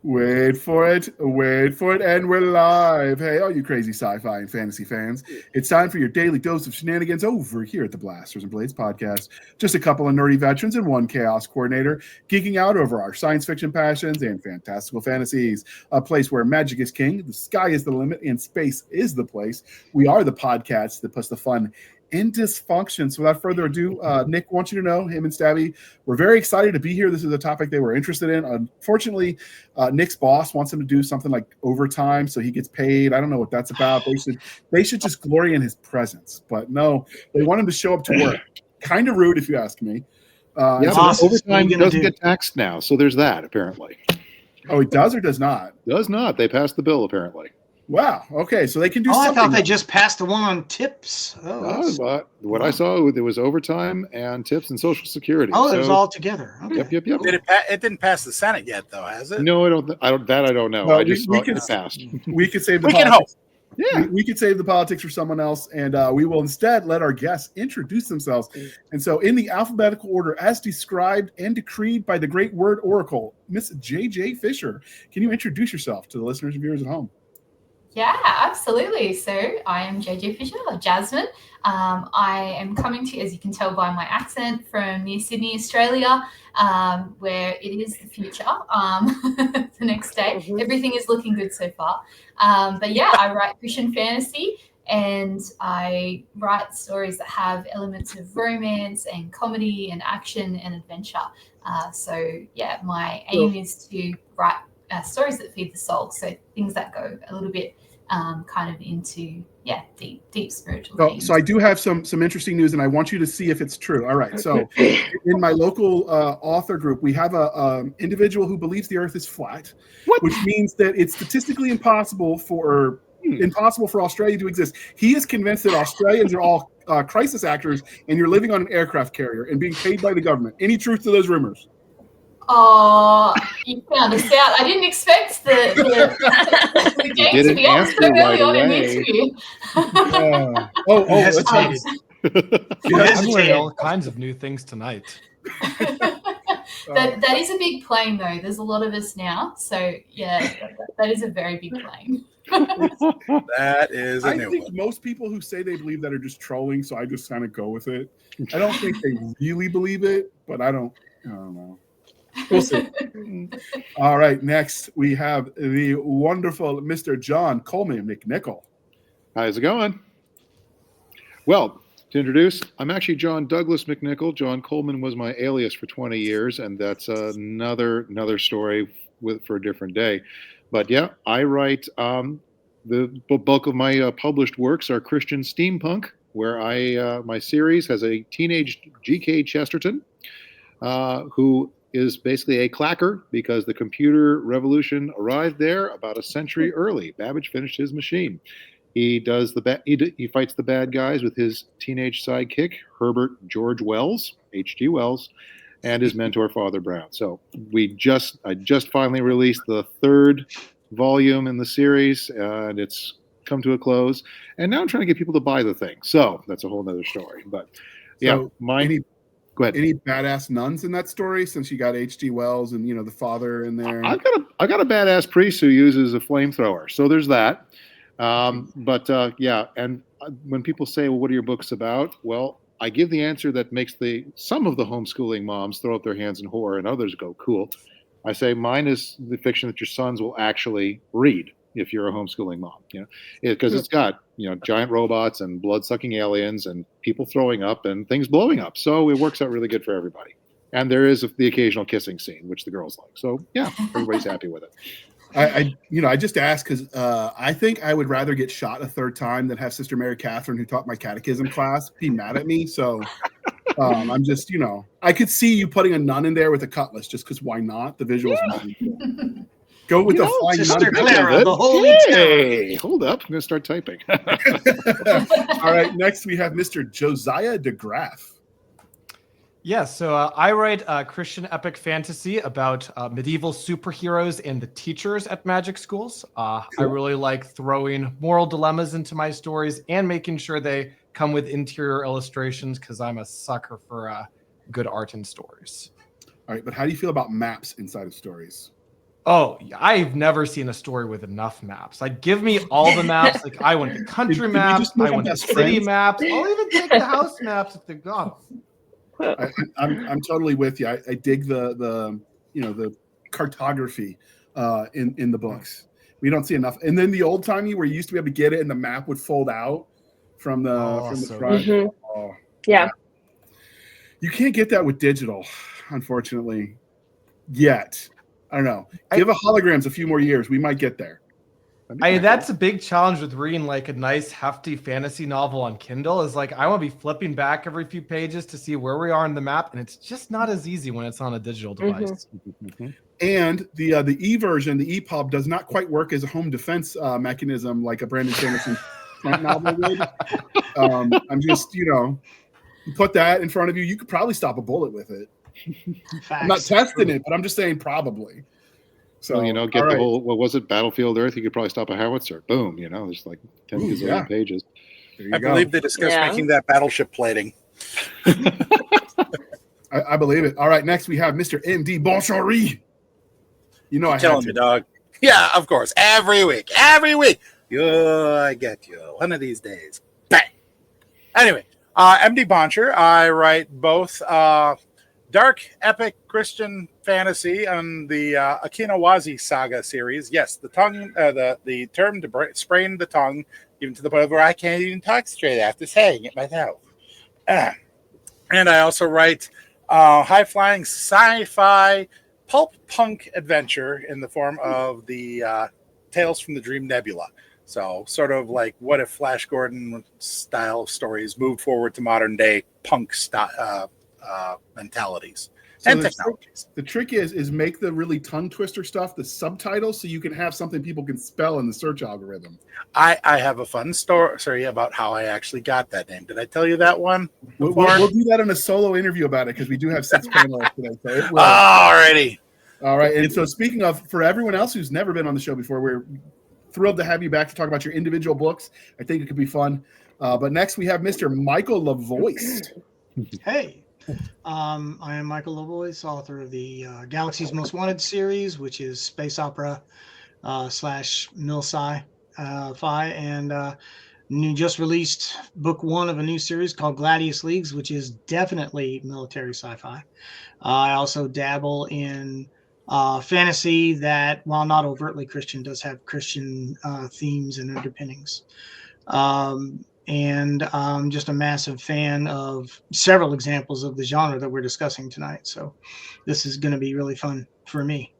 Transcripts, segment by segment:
Wait for it, and we're live. Hey, all you crazy sci-fi and fantasy fans, it's time for your daily dose of shenanigans over here at the Blasters and Blades podcast. Just a couple of nerdy veterans and one chaos coordinator geeking out over our science fiction passions and fantastical fantasies. A place where magic is king, the sky is the limit, and space is the place. We are the podcast that puts the fun in dysfunction. So without further ado, Nick wants you to know, him and Stabby, we're very excited to be here. This is a topic they were interested in. Unfortunately, Nick's boss wants him to do something like overtime so he gets paid. I don't know what that's about. They should just glory in his presence. But no, they want him to show up to work. Kind of rude if you ask me. So overtime doesn't get taxed now. So there's that, apparently. Oh, he does or does not? Does not. They passed the bill, apparently. Wow. Okay, so they can do something. I thought they just passed the one on tips. What I saw, there was overtime and tips and Social Security. Oh, it was all together. Okay. Yep. It didn't pass the Senate yet, though, has it? No, I don't know. Well, I just saw it passed. We could save the We can politics. hope. Yeah, we could save the politics for someone else, and we will instead let our guests introduce themselves. And so, in the alphabetical order, as described and decreed by the great word oracle, Miss JJ Fischer, can you introduce yourself to the listeners and viewers at home? Yeah, absolutely. So I am JJ Fischer, or Jasmine. I am coming to you, as you can tell by my accent, from near Sydney, Australia, where it is the future. The next day, everything is looking good so far. But yeah, I write Christian fantasy, and I write stories that have elements of romance and comedy and action and adventure. So yeah, my aim is to write stories that feed the soul. So things that go a little bit kind of into deep spiritual themes. So I do have some interesting news, and I want you to see if it's true. All right. So in my local author group, we have a individual who believes the Earth is flat, which means that it's statistically impossible for Australia to exist. He is convinced that Australians are all crisis actors, and you're living on an aircraft carrier and being paid by the government. Any truth to those rumors? Oh, you found us out. I didn't expect the game to be on so early on in the interview. I'm learning all kinds of new things tonight. That is a big plane, though. There's a lot of us now. So, yeah, that is a very big plane. That is a new one. I think most people who say they believe that are just trolling, so I just kind of go with it. I don't think they really believe it, but I don't know. We'll see. All right, next we have the wonderful Mr. John Coleman McNichol. How's it going? Well, to introduce, I'm actually John Douglas McNichol. John Coleman was my alias for 20 years, and that's another story for a different day. But yeah, I write the bulk of my published works are Christian steampunk, where my series has a teenage G.K. Chesterton who is basically a clacker because the computer revolution arrived there about a century early. Babbage finished his machine. He does he fights the bad guys with his teenage sidekick Herbert George Wells, H.G. Wells, and his mentor Father Brown. So I just finally released the third volume in the series, and it's come to a close. And now I'm trying to get people to buy the thing. So that's a whole nother story. But yeah, go ahead. Any badass nuns in that story? Since you got H.G. Wells and the father in there, I got a badass priest who uses a flamethrower. So there's that. Yeah, and when people say, "Well, what are your books about?" Well, I give the answer that makes some of the homeschooling moms throw up their hands in horror, and others go, "Cool." I say mine is the fiction that your sons will actually read if you're a homeschooling mom. Because it's got giant robots and blood-sucking aliens and people throwing up and things blowing up. So it works out really good for everybody. And there is the occasional kissing scene, which the girls like. So yeah, everybody's happy with it. I just asked because I think I would rather get shot a third time than have Sister Mary Catherine, who taught my catechism class, be mad at me. So I'm just, I could see you putting a nun in there with a cutlass just because why not? The visuals. Yeah. Go with the flying Sister Clara, the Holy Hey, hold up. I'm going to start typing. All right. Next, we have Mr. Josiah DeGraaf. Yeah, so I write Christian epic fantasy about medieval superheroes and the teachers at magic schools. I really like throwing moral dilemmas into my stories and making sure they come with interior illustrations because I'm a sucker for good art in stories. All right, but how do you feel about maps inside of stories? Oh, I've never seen a story with enough maps. Like, give me all the maps. Like, I want the country Did we maps. just make I want the best city friends? maps. I'll even take the house maps if they've got them. I'm totally with you. I dig the cartography in the books. We don't see enough. And then the old timey where you used to be able to get it and the map would fold out from the front. Mhm. Oh, Yeah. You can't get that with digital, unfortunately, yet. I don't know. Give a holograms a few more years. We might get there. That's a big challenge with reading like a nice hefty fantasy novel on Kindle is like I want to be flipping back every few pages to see where we are in the map, and it's just not as easy when it's on a digital device. And the e-version, the EPUB, does not quite work as a home defense mechanism like a Brandon Sanderson novel would. I'm just, you put that in front of you, you could probably stop a bullet with it. Facts. I'm not testing it, but I'm just saying probably. So get the whole, what was it, Battlefield Earth? You could probably stop a howitzer. Boom, there's like 10 gazillion pages. I believe they discussed making that battleship plating. I believe it. All right, next we have Mr. M.D. Boncher. I telling me, dog. Yeah, of course. Every week. I get you. One of these days. Bang. Anyway, M.D. Boncher. I write both dark, epic Christian fantasy and the Akinawazi saga series. Yes, the term to sprain the tongue, even to the point where I can't even talk straight after saying it myself. And I also write high-flying sci-fi pulp punk adventure in the form of the Tales from the Dream Nebula. So sort of like what if Flash Gordon style stories moved forward to modern day punk style mentalities and technologies. The trick is make the really tongue twister stuff the subtitles so you can have something people can spell in the search algorithm. I have a fun story about how I actually got that name. Did I tell you that one? We'll do that in a solo interview about it because we do have 6 panelists today. So it will. Alrighty. All right. And so speaking of, for everyone else who's never been on the show before, we're thrilled to have you back to talk about your individual books. I think it could be fun. But next we have Mr. Michael LaVoice. Hey. I am Michael LaVoice, author of the Galaxy's Most Wanted series, which is space opera / mil-sci fi, and just released book 1 of a new series called Gladius Leagues, which is definitely military sci-fi. I also dabble in fantasy that, while not overtly Christian, does have Christian themes and underpinnings. And I'm just a massive fan of several examples of the genre that we're discussing tonight. So this is going to be really fun for me.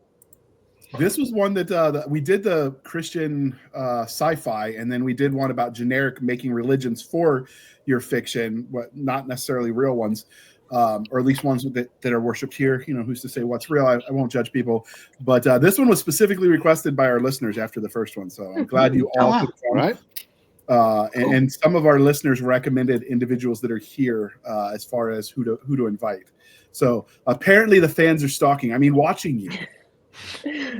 This was one that we did the Christian sci-fi, and then we did one about generic making religions for your fiction, not necessarily real ones, or at least ones that are worshipped here. Who's to say what's real? I won't judge people. But this one was specifically requested by our listeners after the first one. So I'm glad you all took it on. Right. And some of our listeners recommended individuals that are here as far as who to invite. So apparently the fans are stalking. I mean, watching you.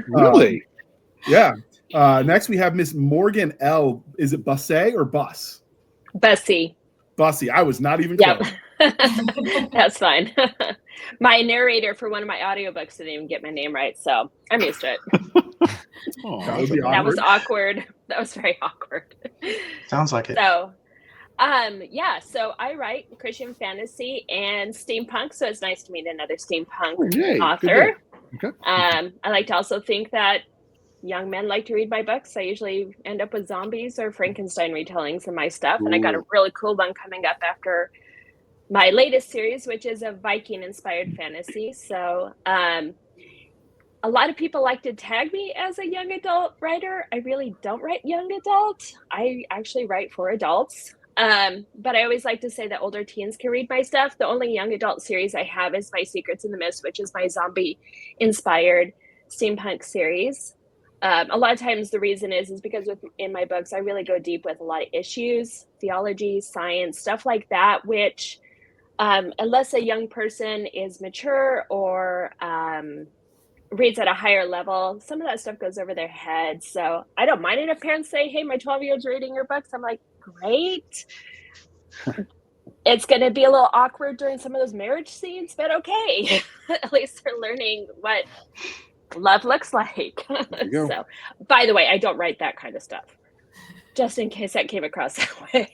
Really? Yeah. Next we have Miss Morgan L. Is it Busse or Bus? Busse. Busse. I was not even close. That's fine. My narrator for one of my audiobooks didn't even get my name right, so I'm used to it. That was awkward. That was very awkward. Sounds like it. So, so I write Christian fantasy and steampunk, so it's nice to meet another steampunk author. Okay. I like to also think that young men like to read my books. I usually end up with zombies or Frankenstein retellings in my stuff, and I got a really cool one coming up after my latest series, which is a Viking-inspired fantasy. So a lot of people like to tag me as a young adult writer. I really don't write young adult. I actually write for adults. But I always like to say that older teens can read my stuff. The only young adult series I have is My Secrets in the Mist, which is my zombie-inspired steampunk series. A lot of times the reason is because in my books, I really go deep with a lot of issues, theology, science, stuff like that, which unless a young person is mature or reads at a higher level, some of that stuff goes over their head. So I don't mind it if parents say, hey, my 12-year-old's reading your books. I'm like, great. It's going to be a little awkward during some of those marriage scenes, but okay. At least they're learning what love looks like. you go. So, by the way, I don't write that kind of stuff. Just in case that came across that way.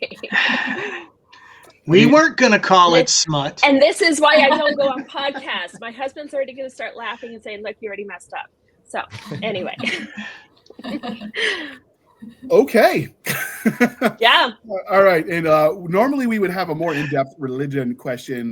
We weren't going to call it smut. And this is why I don't go on podcasts. My husband's already going to start laughing and saying, look, you already messed up. So anyway. Okay. Yeah. All right. And normally we would have a more in-depth religion question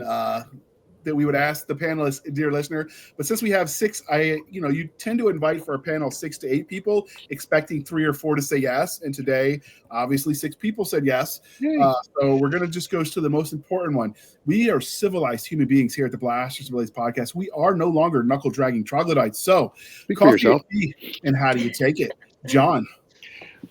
that we would ask the panelists, dear listener. But since we have six, you tend to invite for a panel 6 to 8 people, expecting 3 or 4 to say yes. And today, obviously, 6 people said yes. So we're going to just go to the most important one. We are civilized human beings here at the Blasters and Blades podcast. We are no longer knuckle-dragging troglodytes. So, speak for yourself. And how do you take it? John.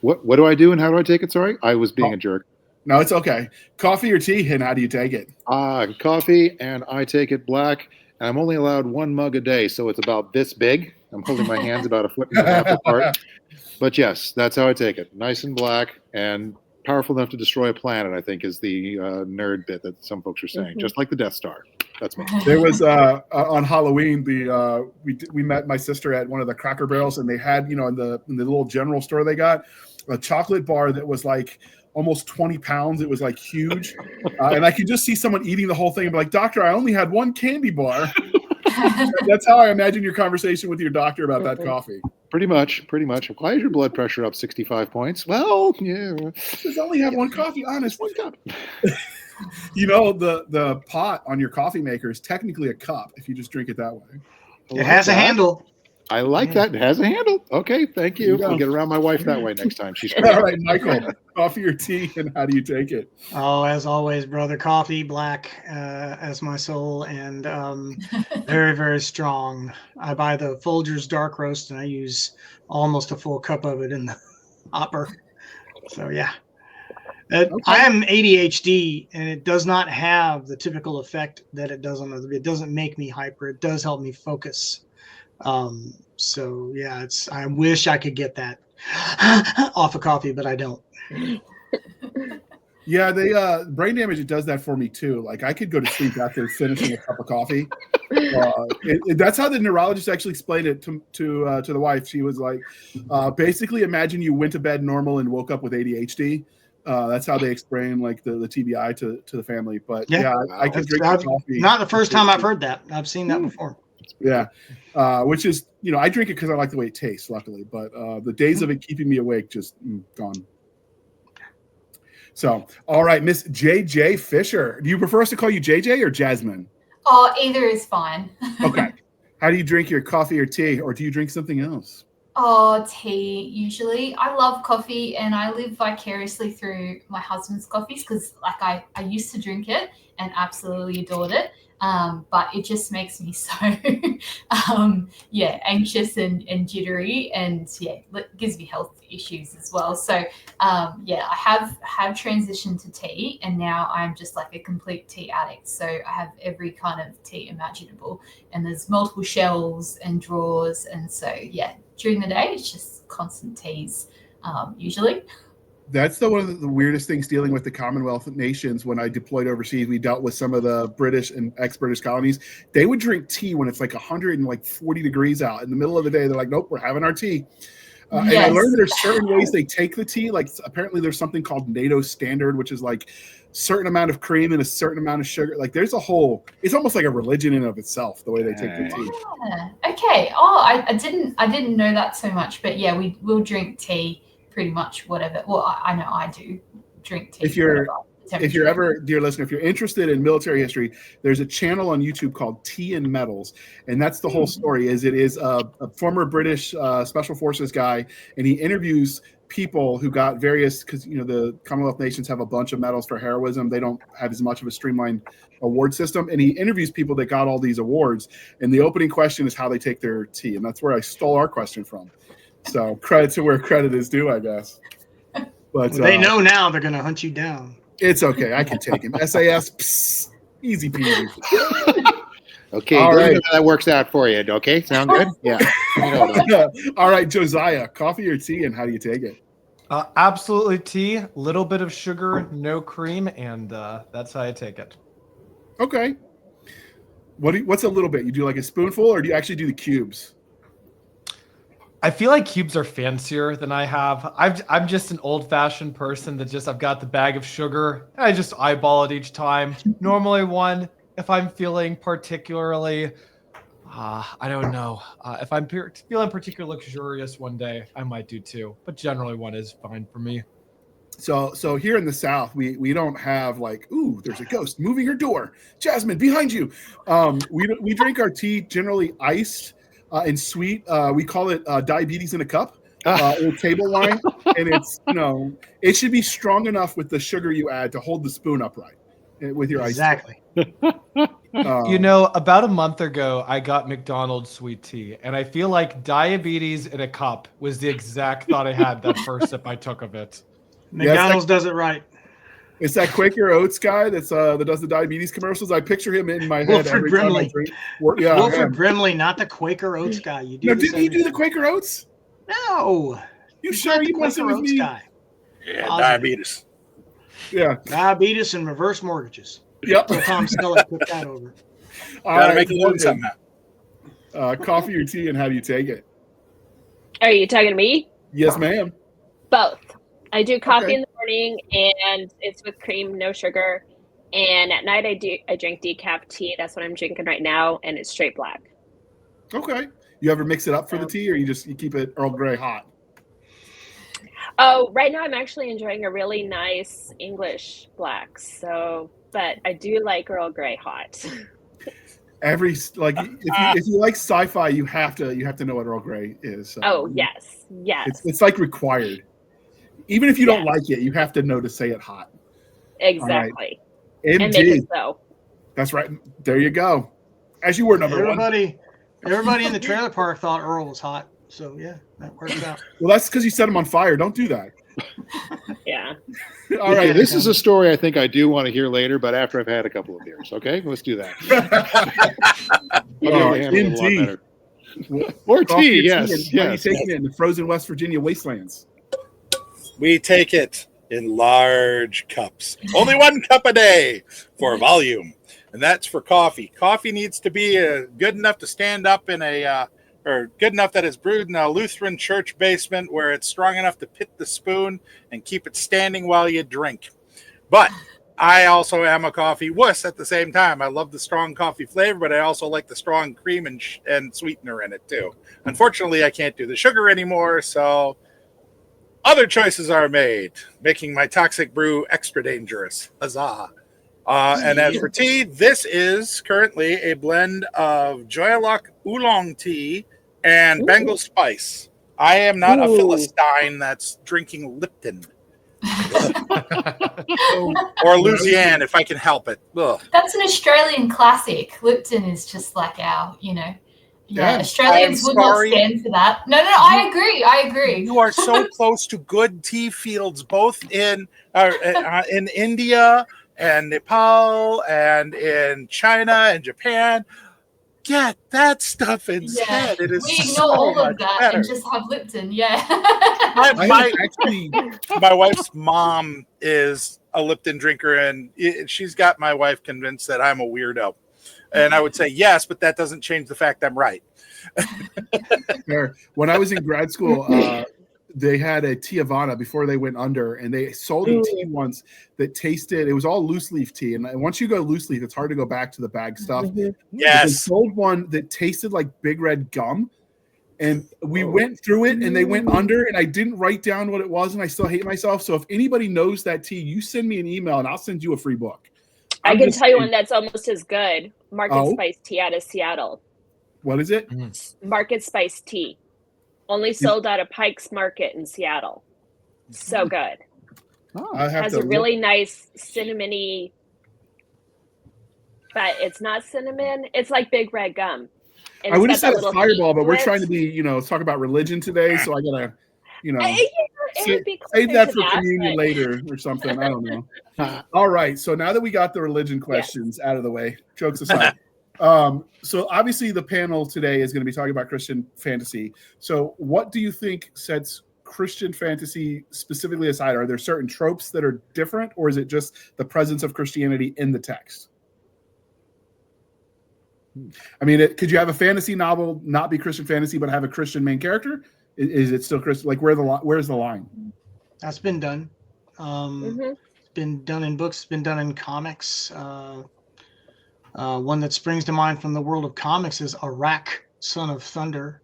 What do I do and how do I take it? Sorry, I was being a jerk. No, it's okay. Coffee or tea, and how do you take it? Coffee, and I take it black. And I'm only allowed 1 mug a day, so it's about this big. I'm holding my hands about 1.5 feet apart. But yes, that's how I take it. Nice and black, and powerful enough to destroy a planet, I think, is the nerd bit that some folks are saying. Just like the Death Star. That's me. There was on Halloween, we met my sister at one of the Cracker Barrels, and they had, in the little general store they got a chocolate bar that was like almost 20 pounds. It was like huge. And I could just see someone eating the whole thing and be like, doctor, I only had 1 candy bar. That's how I imagine your conversation with your doctor about that coffee. Pretty much. Why is your blood pressure up 65 points? Well, yeah. Just only have 1 coffee, honest. 1 cup. The pot on your coffee maker is technically a cup if you just drink it that way. It has a handle. I like that. It has a handle. Okay, thank you. I'll get around my wife that way next time. She's all right, Michael. Coffee or tea, and how do you take it? Oh, as always, brother, coffee, black as my soul, and very, very strong. I buy the Folgers dark roast, and I use almost a full cup of it in the hopper. So yeah. Okay. I am ADHD, and it does not have the typical effect that it does on other. It doesn't make me hyper. It does help me focus. So yeah, I wish I could get that off of coffee, but I don't. Yeah, brain damage, it does that for me too. Like I could go to sleep after finishing a cup of coffee. That's how the neurologist actually explained it to the wife. She was like, basically imagine you went to bed normal and woke up with ADHD. That's how they explain like the TBI to the family. But yeah, I can drink coffee. Not the first time I've heard that. I've seen that before. Yeah, which is, I drink it because I like the way it tastes, luckily. But the days of it keeping me awake just gone. So, all right, Miss JJ Fischer. Do you prefer us to call you JJ or Jasmine? Oh, either is fine. Okay. How do you drink your coffee or tea, or do you drink something else? Oh, tea, usually. I love coffee, and I live vicariously through my husband's coffees because, I used to drink it and absolutely adored it. But it just makes me so, anxious and jittery, and it gives me health issues as well. So, I have transitioned to tea, and now I'm just like a complete tea addict. So I have every kind of tea imaginable, and there's multiple shelves and drawers, and so during the day it's just constant teas, usually. That's one of the weirdest things dealing with the Commonwealth nations. When I deployed overseas, we dealt with some of the British and ex-British colonies. They would drink tea when it's like 140 degrees out. In the middle of the day, they're like, nope, we're having our tea. And I learned there's certain ways they take the tea. Like apparently there's something called NATO standard, which is like certain amount of cream and a certain amount of sugar. Like there's it's almost like a religion in of itself, the way they take the tea. Yeah. Okay. Oh, I didn't know that so much, but we will drink tea. Pretty much whatever. Well, I know I do drink tea. If you're ever, dear listener, if you're interested in military history, there's a channel on YouTube called Tea and Metals, and that's the whole story. It is a former British special forces guy, and he interviews people who got various, because the Commonwealth nations have a bunch of medals for heroism. They don't have as much of a streamlined award system, and he interviews people that got all these awards. And the opening question is how they take their tea, and that's where I stole our question from. So credit to where credit is due, I guess. But they know now they're going to hunt you down. It's okay. I can take him. SAS, easy peasy. Okay, all right. How that works out for you. Okay, sound good? Yeah. All right, Josiah, coffee or tea, and how do you take it? Absolutely tea, little bit of sugar, no cream, and that's how I take it. Okay. What's a little bit? You do like a spoonful, or do you actually do the cubes? I feel like cubes are fancier than I have. I'm just an old-fashioned person that I've got the bag of sugar and I just eyeball it each time. Normally one, if I'm feeling particularly, I don't know. If I'm feeling particularly luxurious one day, I might do two. But generally one is fine for me. So here in the South, we don't have like, ooh, there's a ghost moving her door. Jasmine, behind you. We drink our tea generally iced and sweet. We call it diabetes in a cup, or table wine, and it's it should be strong enough with the sugar you add to hold the spoon upright with your Exactly. About a month ago, I got McDonald's sweet tea, and I feel like diabetes in a cup was the exact thought I had that first sip I took of it. McDonald's does it right. It's that Quaker Oats guy that does the diabetes commercials. I picture him in my head Wilford every Brimley. time I drink. Yeah, Wilford Brimley, not the Quaker Oats guy. You do. No, didn't he do the Quaker Oats? No. You He's sure not the you messing Quaker with Oats me? guy. Yeah, Positive. diabetes. Yeah. Diabetes and reverse mortgages. Yep. So Tom Selleck put that over. Gotta make a living somehow. Coffee or tea, and how do you take it? Are you talking to me? Yes, ma'am. Both. I do coffee Okay. in the morning, and it's with cream, no sugar. And at night, I drink decaf tea. That's what I'm drinking right now, and it's straight black. Okay. You ever mix it up for the tea, or you keep it Earl Grey hot? Oh, right now I'm actually enjoying a really nice English black. But I do like Earl Grey hot. If you like sci-fi, you have to know what Earl Grey is. So. Oh yes. It's like required. Even if you don't like it, you have to know to say it hot. Exactly. MD. And make it so. That's right. There you go. As you were number one. Everybody in the trailer park thought Earl was hot. So yeah, that works out. Well, that's because you set him on fire. Don't do that. Yeah. All right. This is a story I think I do want to hear later, but after I've had a couple of beers. Okay, let's do that. I'll be able to handle it a lot better. Or tea, yes. How are you taking it in the frozen West Virginia wastelands? We take it in large cups. Only 1 cup a day for volume, and that's for coffee. Coffee needs to be good enough to stand up in or good enough that it's brewed in a Lutheran church basement where it's strong enough to pit the spoon and keep it standing while you drink. But I also am a coffee wuss at the same time. I love the strong coffee flavor, but I also like the strong cream and sweetener in it too. Unfortunately, I can't do the sugar anymore, so other choices are made, making my toxic brew extra dangerous. Huzzah. And as for tea, this is currently a blend of Joyalock Oolong tea and Bengal spice. I am not a Philistine that's drinking Lipton. Or Louisiana, if I can help it. Ugh. That's an Australian classic. Lipton is just like our, Australians would not stand for that. No, I agree. You are so close to good tea fields, both in India and Nepal and in China and Japan. Get that stuff instead. Yeah. It is we ignore so all much of that better. and just have Lipton. Yeah. My wife's mom is a Lipton drinker, and she's got my wife convinced that I'm a weirdo. And I would say yes, but that doesn't change the fact I'm right. Fair. When I was in grad school, they had a tea Havana before they went under, and they sold a tea once that tasted, it was all loose leaf tea. And once you go loose leaf, it's hard to go back to the bag stuff. Yes. They sold one that tasted like Big Red gum. And we went through it and they went under, and I didn't write down what it was, and I still hate myself. So if anybody knows that tea, you send me an email and I'll send you a free book. I can tell you one that's almost as good. Market Spice Tea out of Seattle. What is it? Market Spice Tea. Only sold out of Pike's Market in Seattle. So good. It has a really nice cinnamony, but it's not cinnamon. It's like Big Red gum. And I would have said a Fireball, but we're heat trying to be, talk about religion today. So I gotta, save that for communion later or something. I don't know. All right. So now that we got the religion questions out of the way, jokes aside. So obviously the panel today is going to be talking about Christian fantasy. So what do you think sets Christian fantasy specifically aside? Are there certain tropes that are different, or is it just the presence of Christianity in the text? I mean, could you have a fantasy novel not be Christian fantasy, but have a Christian main character? Is it still Christian? Like where's the line? That's been done. Mm-hmm. It's been done in books. It's been done in comics. One that springs to mind from the world of comics is Arak, son of Thunder,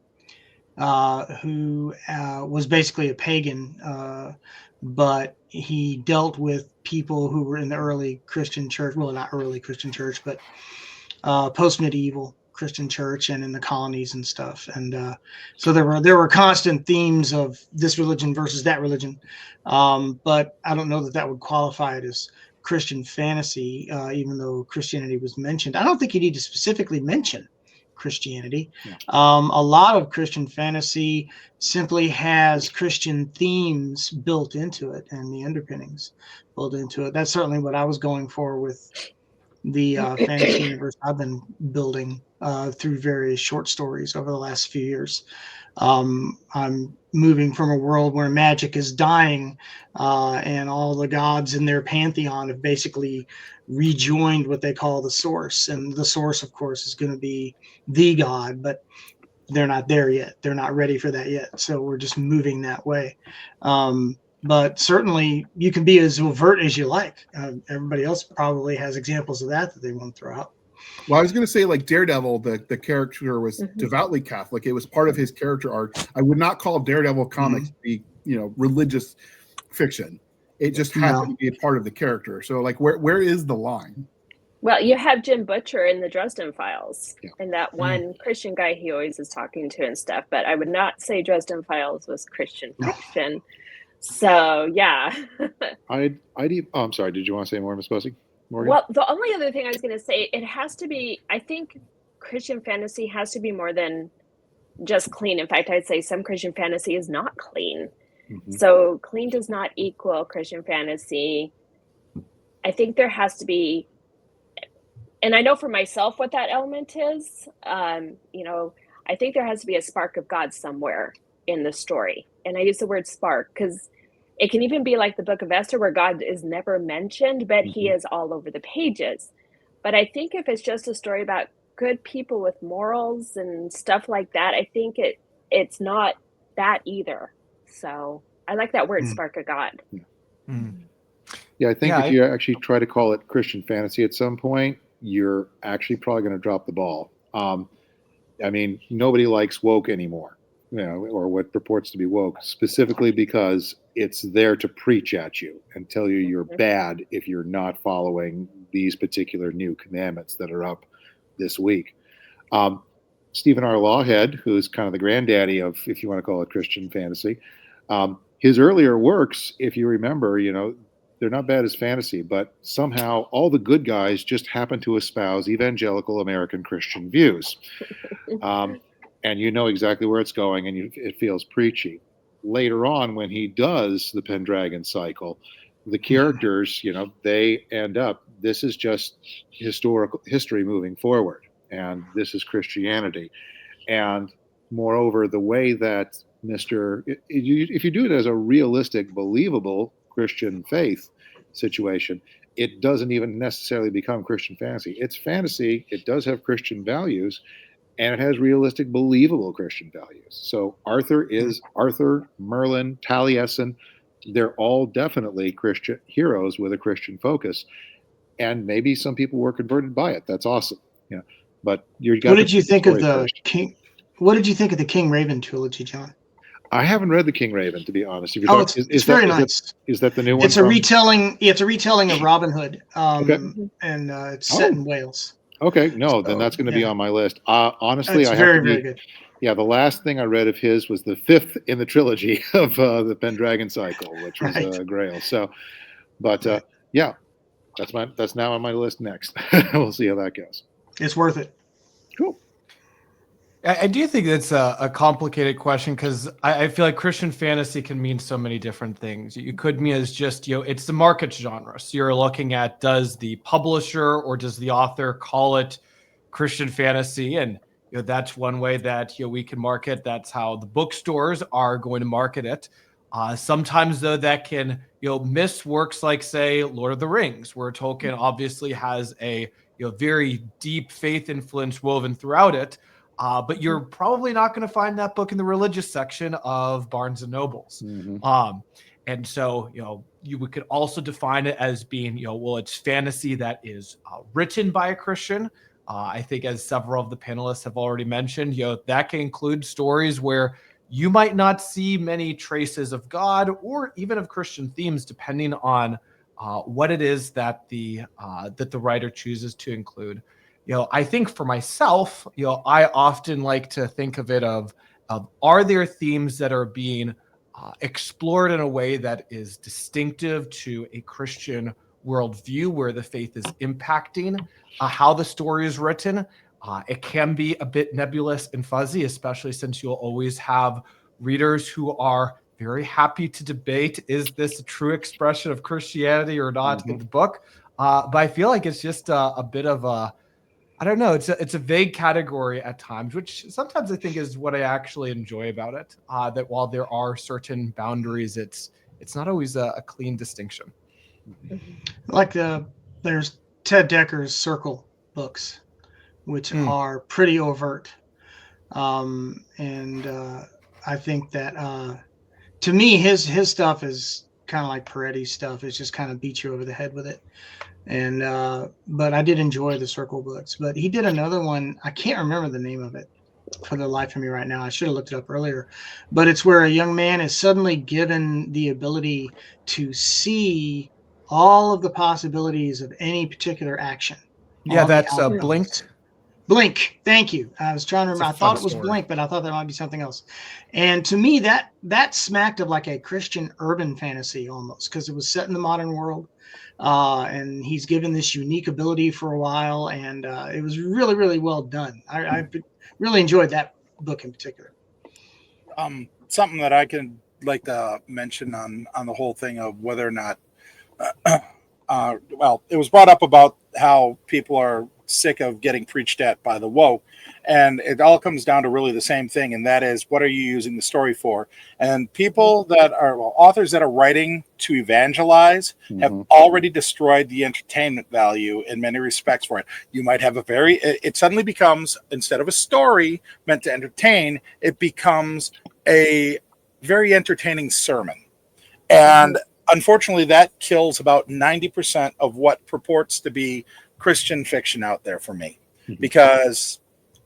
who was basically a pagan, but he dealt with people who were in the early Christian church. Well, not early Christian church, but post-medieval Christian church and in the colonies and stuff. And so there were constant themes of this religion versus that religion. But I don't know that would qualify it as Christian fantasy, even though Christianity was mentioned. I don't think you need to specifically mention Christianity. Yeah. A lot of Christian fantasy simply has Christian themes built into it and the underpinnings built into it. That's certainly what I was going for with the fantasy universe I've been building through various short stories over the last few years. I'm moving from a world where magic is dying and all the gods in their pantheon have basically rejoined what they call the source. And the source, of course, is going to be the god, but they're not there yet. They're not ready for that yet. So we're just moving that way. But certainly you can be as overt as you like. Everybody else probably has examples of that they want to throw out. Well, I was going to say, like Daredevil, the character was devoutly Catholic. It was part of his character arc. I would not call Daredevil comics to be, religious fiction. It just happened to be a part of the character. So, like, where is the line? Well, you have Jim Butcher in the Dresden Files, and that one Christian guy he always is talking to and stuff. But I would not say Dresden Files was Christian fiction. So, yeah. I'm sorry. Did you want to say more, Ms. Busse? Morgan? Well, the only other thing I was going to say, it has to be, I think Christian fantasy has to be more than just clean. In fact, I'd say some Christian fantasy is not clean. Mm-hmm. So clean does not equal Christian fantasy. I think there has to be, and I know for myself what that element is. I think there has to be a spark of God somewhere in the story. And I use the word spark because it can even be like the Book of Esther where God is never mentioned, but he is all over the pages. But I think if it's just a story about good people with morals and stuff like that, I think it's not that either. So I like that word, spark of God. Yeah, I think if you actually try to call it Christian fantasy at some point, you're actually probably going to drop the ball. Nobody likes woke anymore, or what purports to be woke, specifically because it's there to preach at you and tell you you're bad if you're not following these particular new commandments that are up this week. Stephen R. Lawhead, who's kind of the granddaddy of, if you want to call it Christian fantasy, his earlier works, if you remember, they're not bad as fantasy, but somehow all the good guys just happen to espouse evangelical American Christian views. And you know exactly where it's going, and it feels preachy. Later on, when he does the Pendragon cycle, the characters, they end up, this is just history moving forward, and this is Christianity. And moreover, the way that if you do it as a realistic, believable Christian faith situation, it doesn't even necessarily become Christian fantasy. It's fantasy. It does have Christian values, and it has realistic, believable Christian values. So Arthur, Merlin, Taliesin, they're all definitely Christian heroes with a Christian focus. And maybe some people were converted by it. That's awesome. But what did you think of the King? What did you think of the King Raven trilogy, John? I haven't read the King Raven, to be honest. It's very nice. Is that the new one? It's a retelling. It's a retelling of Robin Hood, and it's set in Wales. Okay, then that's going to be on my list. Honestly, it's very good. Yeah, the last thing I read of his was the 5th in the trilogy of the Pendragon cycle, which was Grail. So, but that's now on my list next. We'll see how that goes. It's worth it. Cool. I do think it's a complicated question because I feel like Christian fantasy can mean so many different things. You could mean as just, it's the market genre. So you're looking at, does the publisher or does the author call it Christian fantasy? And that's one way that we can market. That's how the bookstores are going to market it. Sometimes, though, that can miss works like, say, Lord of the Rings, where Tolkien obviously has a very deep faith influence woven throughout it. but you're probably not going to find that book in the religious section of Barnes and Nobles. And so, you could also define it as being, well, it's fantasy that is written by a Christian. I think, as several of the panelists have already mentioned, that can include stories where you might not see many traces of God or even of Christian themes, depending on what it is that the writer chooses to include. I think for myself, I often like to think of it of are there themes that are being explored in a way that is distinctive to a Christian worldview, where the faith is impacting how the story is written. It can be a bit nebulous and fuzzy, especially since you'll always have readers who are very happy to debate, is this a true expression of Christianity or not in the book? But I feel like it's just a bit of a, I don't know, it's a vague category at times, which sometimes I think is what I actually enjoy about it. That while there are certain boundaries, it's not always a clean distinction. Like there's Ted Decker's Circle books, which are pretty overt. And I think that to me, his stuff is kind of like Peretti's stuff. It's just kind of beat you over the head with it. And but I did enjoy the Circle books. But he did another one. I can't remember the name of it for the life of me right now. I should have looked it up earlier. But it's where a young man is suddenly given the ability to see all of the possibilities of any particular action. Yeah, that's Blinked. Blink. Thank you. I was trying to remember. I thought it was Blink, but I thought that might be something else. And to me, that smacked of like a Christian urban fantasy almost, because it was set in the modern world. And he's given this unique ability for a while, and it was really, really well done. I really enjoyed that book in particular. Something that I can like to mention on the whole thing of whether or not, well, it was brought up about how people are sick of getting preached at by the woke, and it all comes down to really the same thing, and that is, what are you using the story for? And people that are authors that are writing to evangelize have already destroyed the entertainment value in many respects for it. You might have it suddenly becomes, instead of a story meant to entertain, it becomes a very entertaining sermon. And unfortunately, that kills about 90% of what purports to be Christian fiction out there for me, because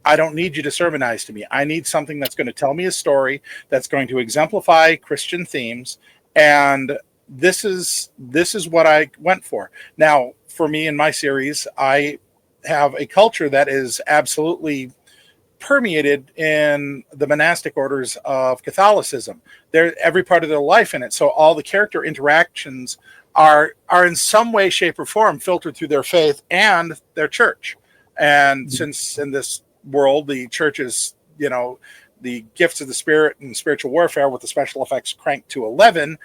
I don't need you to sermonize to me. I need something that's going to tell me a story, that's going to exemplify Christian themes, and this is what I went for. Now, for me in my series, I have a culture that is absolutely permeated in the monastic orders of Catholicism. They're every part of their life in it. So all the character interactions are in some way, shape, or form filtered through their faith and their church. And since in this world, the church is, the gifts of the Spirit and spiritual warfare with the special effects cranked to 11,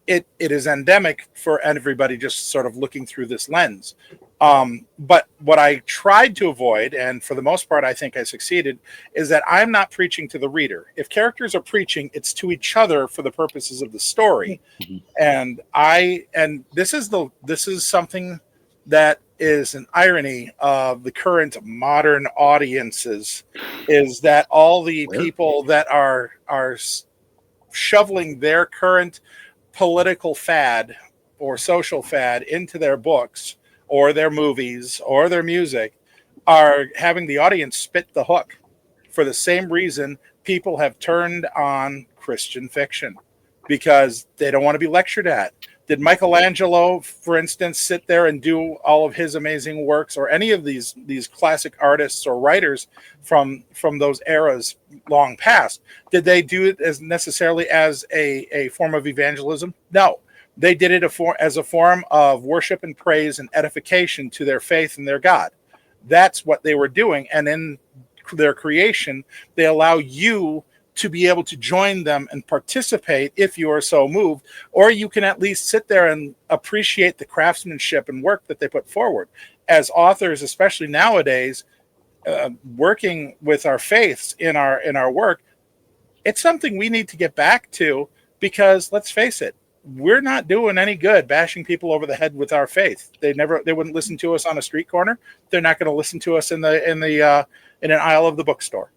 it is endemic for everybody just sort of looking through this lens. But what I tried to avoid, and for the most part I think I succeeded, is that I'm not preaching to the reader. If characters are preaching, it's to each other for the purposes of the story. And this is something that is an irony of the current modern audiences, is that all the people that are shoveling their current political fad or social fad into their books or their movies or their music are having the audience spit the hook for the same reason people have turned on Christian fiction, because they don't want to be lectured at. Did Michelangelo, for instance, sit there and do all of his amazing works, or any of these classic artists or writers from those eras long past? Did they do it as necessarily as a form of evangelism? No. They did it as a form of worship and praise and edification to their faith and their God. That's what they were doing. And in their creation, they allow you to be able to join them and participate if you are so moved, or you can at least sit there and appreciate the craftsmanship and work that they put forward. As authors, especially nowadays, working with our faiths in our work, it's something we need to get back to, because let's face it, we're not doing any good bashing people over the head with our faith. They wouldn't listen to us on a street corner. They're not going to listen to us in an aisle of the bookstore.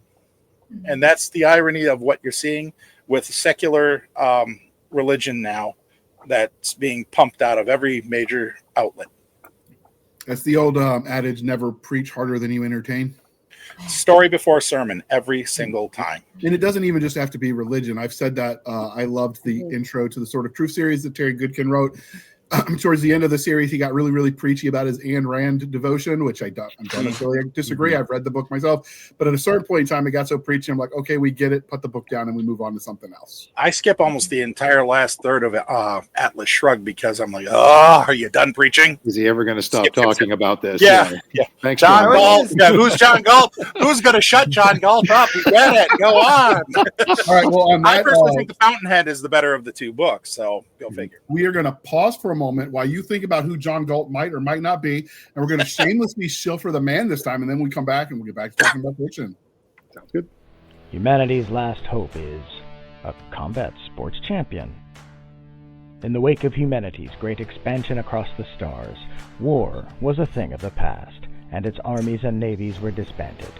And that's the irony of what you're seeing with secular religion now that's being pumped out of every major outlet. That's the old adage, never preach harder than you entertain. Story before sermon every single time. And it doesn't even just have to be religion. I've said that I loved the intro to the Sort of Truth series that Terry Goodkin wrote. Towards the end of the series, he got really, really preachy about his Ayn Rand devotion, which I don't necessarily disagree. I've read the book myself. But at a certain point in time, it got so preachy, I'm like, okay, we get it. Put the book down and we move on to something else. I skip almost the entire last third of Atlas Shrugged because I'm like, oh, are you done preaching? Is he ever going to stop talking about this? Yeah. Thanks, John Galt. Yeah, who's John Galt? Who's going to shut John Galt up? You get it. Go on. All right. Well, on that, I personally think The Fountainhead is the better of the two books. So go figure. We are going to pause for a moment while you think about who John Galt might or might not be, and we're going to shamelessly shill for the man this time, and then we come back and we'll get back to talking about fiction. Sounds good. Humanity's last hope is a combat sports champion. In the wake of humanity's great expansion across the stars, war was a thing of the past, and its armies and navies were disbanded.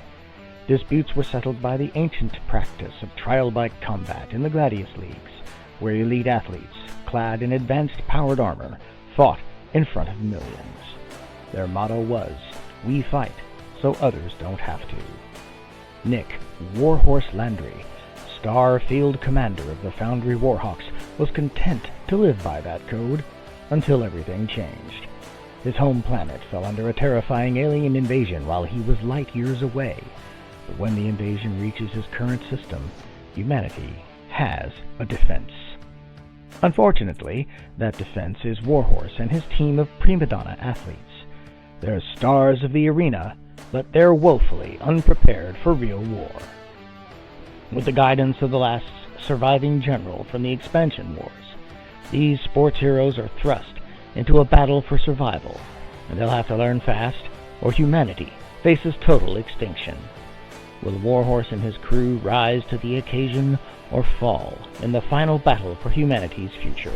Disputes were settled by the ancient practice of trial by combat in the Gladius Leagues, where elite athletes, clad in advanced powered armor, fought in front of millions. Their motto was, "We fight so others don't have to." Nick Warhorse Landry, Star Field Commander of the Foundry Warhawks, was content to live by that code until everything changed. His home planet fell under a terrifying alien invasion while he was light years away. But when the invasion reaches his current system, humanity has a defense. Unfortunately, that defense is Warhorse and his team of prima donna athletes. They're stars of the arena, but they're woefully unprepared for real war. With the guidance of the last surviving general from the expansion wars, these sports heroes are thrust into a battle for survival, and they'll have to learn fast, or humanity faces total extinction. Will Warhorse and his crew rise to the occasion or fall in the final battle for humanity's future?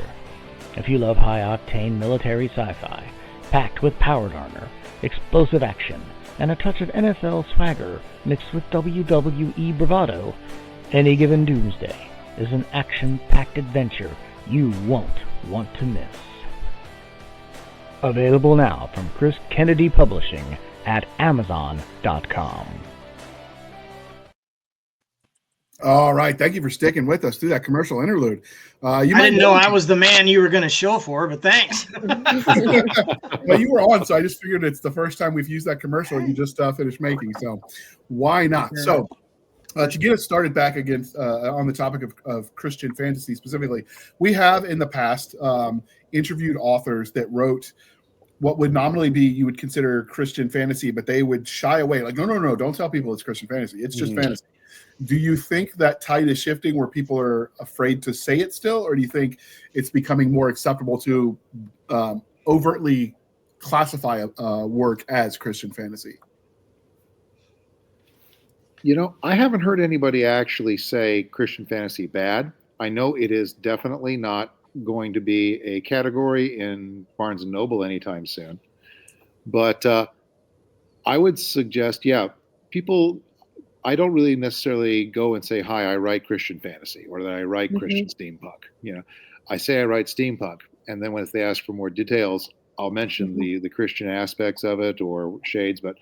If you love high-octane military sci-fi, packed with powered armor, explosive action, and a touch of NFL swagger mixed with WWE bravado, Any Given Doomsday is an action-packed adventure you won't want to miss. Available now from Chris Kennedy Publishing at Amazon.com. All right. Thank you for sticking with us through that commercial interlude. I didn't know I was the man you were going to show for, but thanks. Well, you were on, so I just figured it's the first time we've used that commercial you just finished making. So why not? So to get us started back again on the topic of Christian fantasy specifically, we have in the past interviewed authors that wrote what would nominally be you would consider Christian fantasy, but they would shy away. Like, no, don't tell people it's Christian fantasy. It's just fantasy. Do you think that tide is shifting where people are afraid to say it still, or do you think it's becoming more acceptable to overtly classify a work as Christian fantasy? You know, I haven't heard anybody actually say Christian fantasy bad. I know it is definitely not going to be a category in Barnes & Noble anytime soon. But I would suggest, people... I don't really necessarily go and say, "Hi, I write Christian fantasy," or that I write Christian steampunk. You know, I say I write steampunk, and then when they ask for more details, I'll mention the Christian aspects of it or shades. But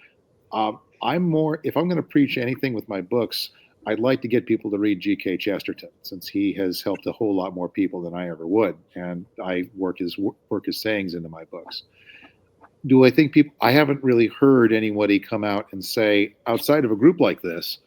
I'm more, if I'm going to preach anything with my books, I'd like to get people to read G.K. Chesterton, since he has helped a whole lot more people than I ever would, and I work his sayings into my books. Do I think people, I haven't really heard anybody come out and say, outside of a group like this,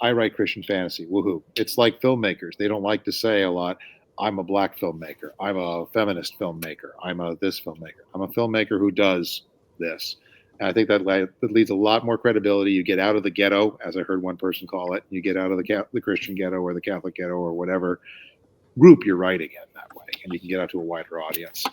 I write Christian fantasy, woohoo. It's like filmmakers. They don't like to say a lot, I'm a black filmmaker, I'm a feminist filmmaker, I'm a this filmmaker. I'm a filmmaker who does this. And I think that leads a lot more credibility. You get out of the ghetto, as I heard one person call it. You get out of the Christian ghetto or the Catholic ghetto or whatever group you're writing in that way, and you can get out to a wider audience.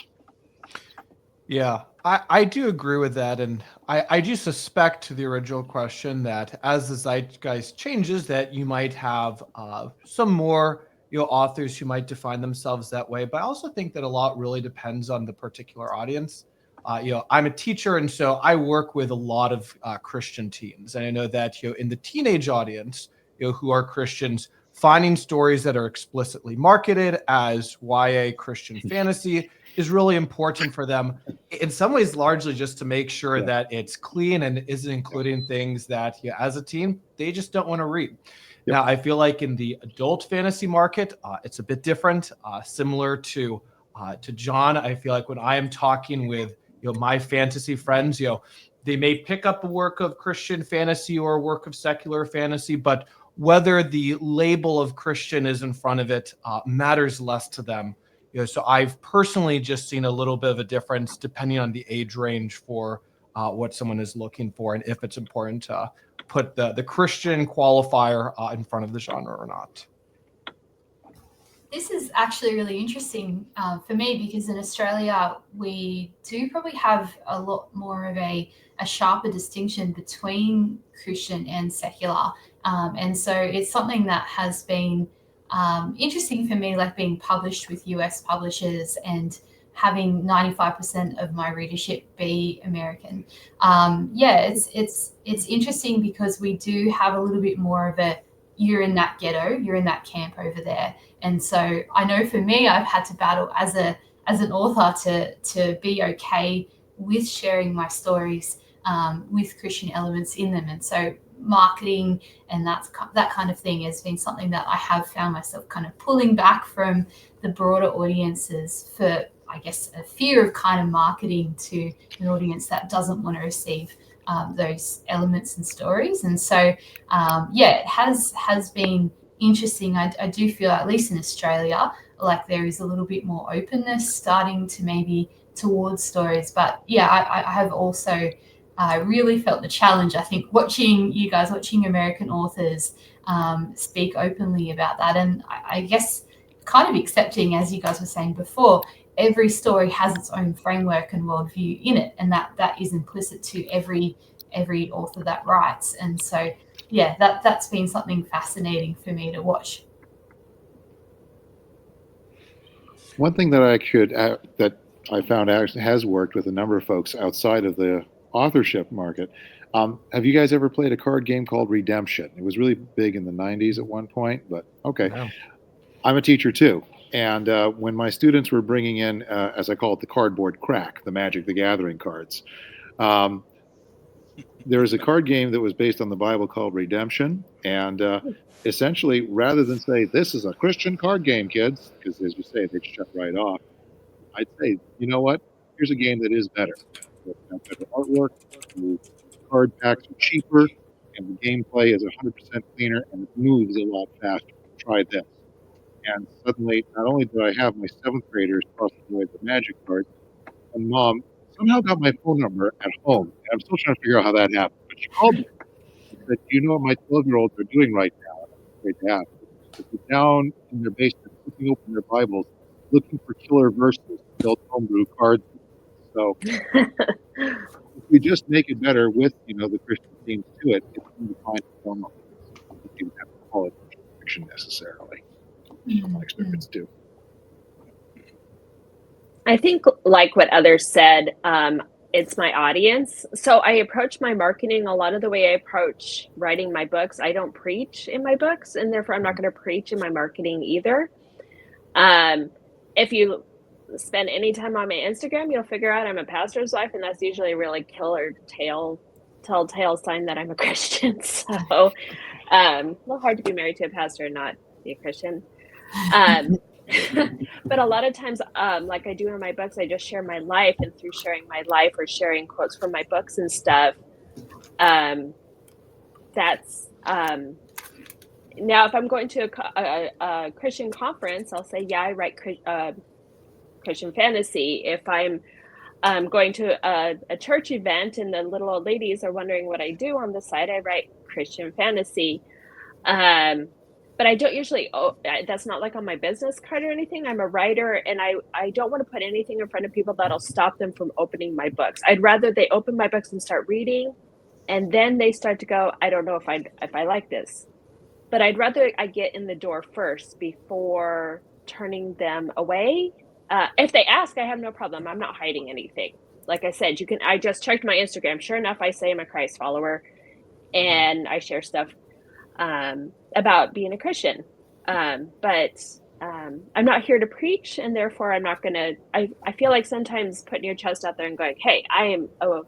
Yeah, I do agree with that. And I do suspect, to the original question, that as the zeitgeist changes, that you might have some more authors who might define themselves that way, but I also think that a lot really depends on the particular audience. I'm a teacher, and so I work with a lot of Christian teens, and I know that in the teenage audience, who are Christians, finding stories that are explicitly marketed as YA Christian fantasy is really important for them. In some ways, largely just to make sure that it's clean and isn't including things that, as a teen, they just don't want to read. Now, I feel like in the adult fantasy market, it's a bit different. Similar to John, I feel like when I am talking with my fantasy friends, they may pick up a work of Christian fantasy or a work of secular fantasy, but whether the label of Christian is in front of it matters less to them. So I've personally just seen a little bit of a difference depending on the age range for what someone is looking for, and if it's important to put the Christian qualifier in front of the genre or not. This is actually really interesting for me, because in Australia, we do probably have a lot more of a sharper distinction between Christian and secular. And so it's something that has been interesting for me, like being published with US publishers and having 95% of my readership be American. It's interesting because we do have a little bit more of a, you're in that ghetto, you're in that camp over there. And so I know for me, I've had to battle as an author to be okay with sharing my stories with Christian elements in them. And so marketing and that kind of thing has been something that I have found myself kind of pulling back from the broader audiences for, I guess, a fear of kind of marketing to an audience that doesn't want to receive those elements and stories. And so, it has been interesting. I do feel, at least in Australia, like there is a little bit more openness starting to maybe towards stories. But I have also really felt the challenge, I think, watching American authors speak openly about that. And I guess kind of accepting, as you guys were saying before, every story has its own framework and worldview in it, and that is implicit to every author that writes. And so, that's been something fascinating for me to watch. One thing that that I found actually has worked with a number of folks outside of the authorship market. Have you guys ever played a card game called Redemption? It was really big in the 90s at one point, but okay. Wow. I'm a teacher too. And when my students were bringing in, as I call it, the cardboard crack, the Magic the Gathering cards, there was a card game that was based on the Bible called Redemption. And essentially, rather than say, this is a Christian card game, kids, because as you say, they shut right off, I'd say, you know what? Here's a game that is better. It's got better artwork, the card packs are cheaper, and the gameplay is 100% cleaner, and it moves a lot faster. Try this. And suddenly, not only did I have my 7th graders cross the way the Magic cards, and Mom somehow got my phone number at home. And I'm still trying to figure out how that happened. But she called me and said, "You know what my 12-year-olds are doing right now?" And I'm afraid to ask. They're down in their basement, flipping open their Bibles, looking for killer verses to build homebrew cards. So if we just make it better with, the Christian themes to it, it's going to find a form of it. You don't have to call it fiction necessarily. From my experience too. I think, like what others said, it's my audience. So I approach my marketing a lot of the way I approach writing my books. I don't preach in my books, and therefore I'm not going to preach in my marketing either. If you spend any time on my Instagram, you'll figure out I'm a pastor's wife, and that's usually a really killer telltale sign that I'm a Christian. So a little hard to be married to a pastor and not be a Christian. But a lot of times, like I do in my books, I just share my life, and through sharing my life or sharing quotes from my books and stuff, that's now if I'm going to a Christian conference, I'll say, I write Christian fantasy. If I'm going to a church event and the little old ladies are wondering what I do on the side, I write Christian fantasy. But I don't usually, that's not like on my business card or anything. I'm a writer, and I don't want to put anything in front of people that'll stop them from opening my books. I'd rather they open my books and start reading, and then they start to go, I don't know if I like this. but I'd rather I get in the door first before turning them away. If they ask, I have no problem. I'm not hiding anything. Like I said, I just checked my Instagram. Sure enough, I say I'm a Christ follower, and I share stuff about being a Christian. But I'm not here to preach, and therefore I'm not going to, I feel like sometimes putting your chest out there and going, hey, I am a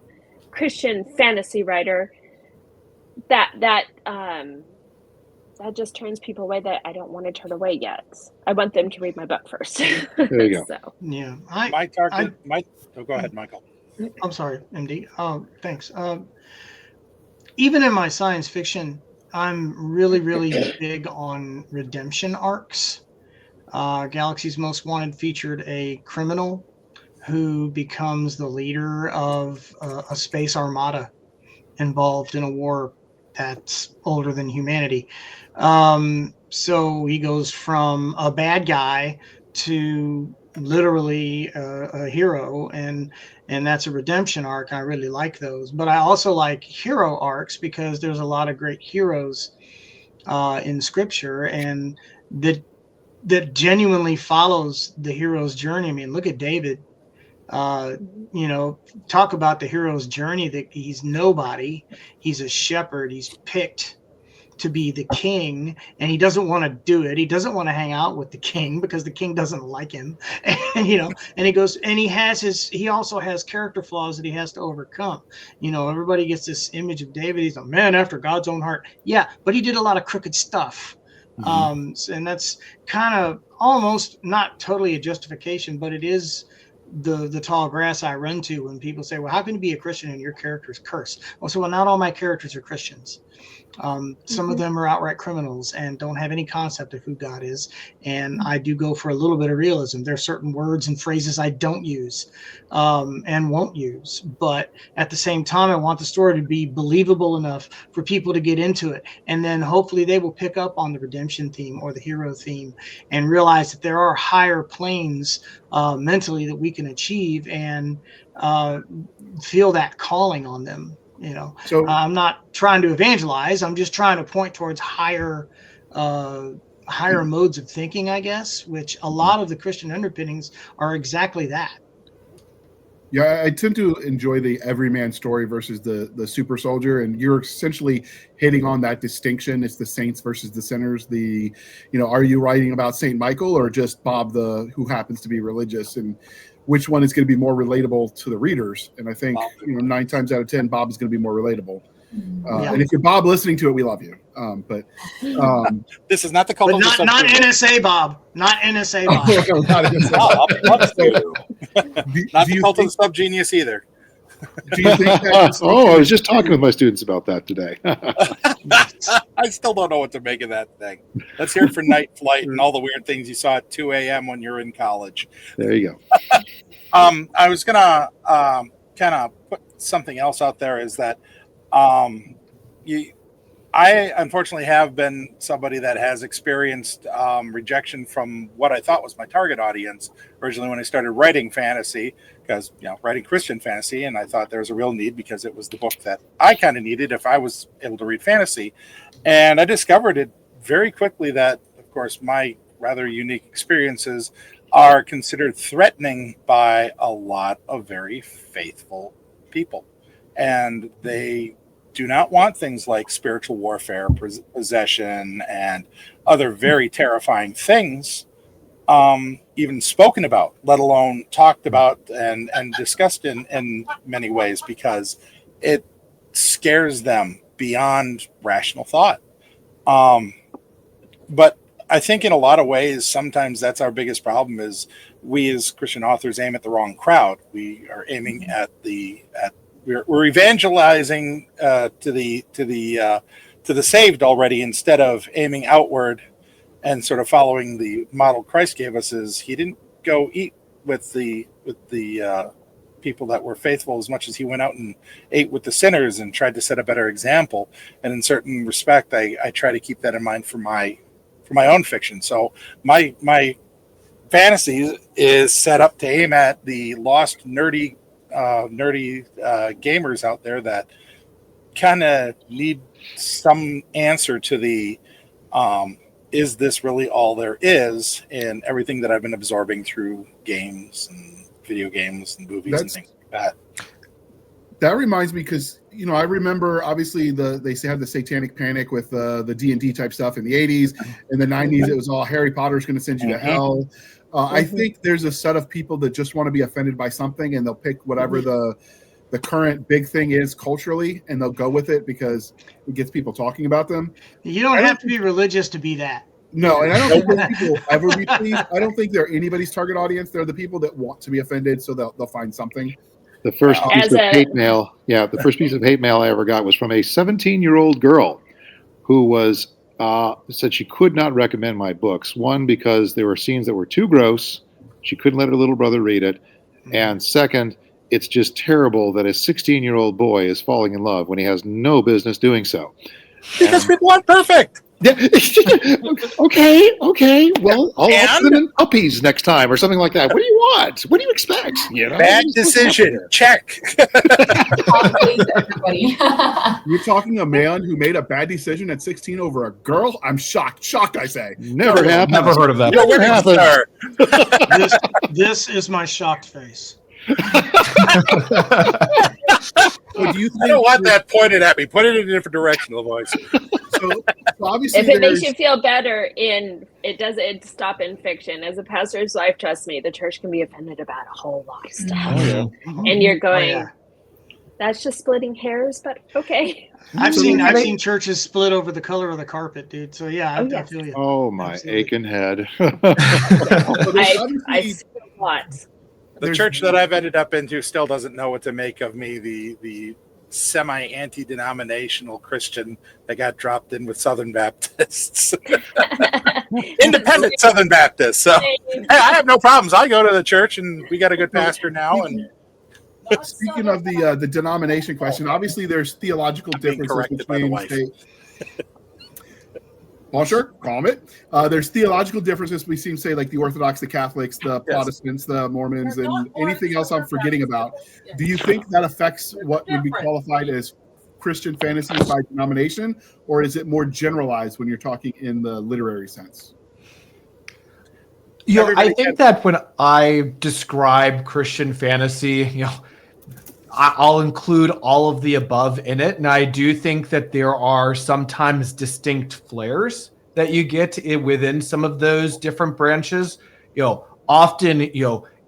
Christian fantasy writer, that just turns people away that I don't want to turn away yet. I want them to read my book first. There you go. So. Yeah. Go ahead, Michael. I'm sorry, MD. Thanks. Even in my science fiction, I'm really, really big on redemption arcs. Galaxy's Most Wanted featured a criminal who becomes the leader of a space armada involved in a war that's older than humanity. So he goes from a bad guy to literally a hero, and that's a redemption arc. I really like those, but I also like hero arcs because there's a lot of great heroes in scripture, and that genuinely follows the hero's journey. I mean, look at David. Talk about the hero's journey, that he's nobody, he's a shepherd, he's picked to be the king, and he doesn't want to do it. He doesn't want to hang out with the king because the king doesn't like him. And he goes, and he also has character flaws that he has to overcome. Everybody gets this image of David. He's a man after God's own heart. Yeah, but he did a lot of crooked stuff. And that's kind of almost not totally a justification, but it is the tall grass I run to when people say, well, how can you be a Christian and your character's cursed? Well, not all my characters are Christians. Some of them are outright criminals and don't have any concept of who God is. And I do go for a little bit of realism. There are certain words and phrases I don't use and won't use. But at the same time, I want the story to be believable enough for people to get into it. And then hopefully they will pick up on the redemption theme or the hero theme and realize that there are higher planes mentally that we can achieve and feel that calling on them. So I'm not trying to evangelize. I'm just trying to point towards higher modes of thinking, I guess, which a lot of the Christian underpinnings are exactly that. Yeah, I tend to enjoy the everyman story versus the super soldier, and you're essentially hitting on that distinction. It's the saints versus the sinners. Are you writing about Saint Michael or just Bob, who happens to be religious, and which one is going to be more relatable to the readers? And I think 9 times out of 10, Bob is going to be more relatable. And if you're Bob listening to it, we love you. But this is not the cult of the not NSA Bob. Not NSA Bob. Not the cult of the subgenius either. Do you think that I was just talking with my students about that today. I still don't know what to make of that thing. Let's hear it for Night Flight and all the weird things you saw at 2 a.m. when you're in college. There you go. I was going to kind of put something else out there, is that I unfortunately have been somebody that has experienced rejection from what I thought was my target audience originally when I started writing fantasy, because writing Christian fantasy, and I thought there was a real need because it was the book that I kind of needed if I was able to read fantasy. And I discovered it very quickly that, of course, my rather unique experiences are considered threatening by a lot of very faithful people, and they do not want things like spiritual warfare, possession, and other very terrifying things even spoken about, let alone talked about and discussed in many ways, because it scares them beyond rational thought. But I think in a lot of ways, sometimes that's our biggest problem, is we as Christian authors aim at the wrong crowd. We are aiming at we're evangelizing to the saved already, instead of aiming outward and sort of following the model Christ gave us. Is he didn't go eat with the people that were faithful as much as he went out and ate with the sinners and tried to set a better example. And in certain respect, I try to keep that in mind for my own fiction. So my fantasy is set up to aim at the lost nerdy gamers out there that kind of need some answer to the Is this really all there is in everything that I've been absorbing through games and video games and movies and things like that? That reminds me, because I remember obviously they had the satanic panic with the D&D type stuff in the 80s. In the 90s, it was all Harry Potter's going to send you to hell. I think there's a set of people that just want to be offended by something, and they'll pick whatever the current big thing is culturally, and they'll go with it because it gets people talking about them. You don't have to be religious to be that. No, and I don't think those people will ever be pleased. I don't think they're anybody's target audience. They're the people that want to be offended, so they'll find something. The first piece of hate mail, the first piece of hate mail I ever got was from a 17-year-old girl who was said she could not recommend my books. One, because there were scenes that were too gross. She couldn't let her little brother read it. And second, it's just terrible that a 16-year-old boy is falling in love when he has no business doing so. Because people aren't perfect. Yeah. Okay. Well, I'll put them in puppies next time or something like that. What do you want? What do you expect? Bad decision. Check. You're talking a man who made a bad decision at 16 over a girl? I'm shocked. Shocked, I say. Never happened. Never heard of that. Never happened. This is my shocked face. So do you think I don't want that pointed at me. Put it in a different direction, LaVoice. So obviously, if it makes you feel better, it stop in fiction. As a pastor's wife, trust me, the church can be offended about a whole lot of stuff. And you're going, that's just splitting hairs, but okay. I've seen churches split over the color of the carpet, dude. So I feel you. Oh my aching head. I've seen a lot. The church that I've ended up into still doesn't know what to make of me, the semi-anti-denominational Christian that got dropped in with Southern Baptists. Independent Southern Baptists. So I have no problems. I go to the church, and we got a good pastor now. And speaking of the denomination question, obviously there's theological differences between Boncher, calm it. There's theological differences between, say, like the Orthodox, the Catholics, the Protestants, the Mormons, and anything else I'm forgetting about. Do you think that affects what would be qualified as Christian fantasy by denomination, or is it more generalized when you're talking in the literary sense? I think that when I describe Christian fantasy, I'll include all of the above in it. And I do think that there are sometimes distinct flares that you get within some of those different branches. Often,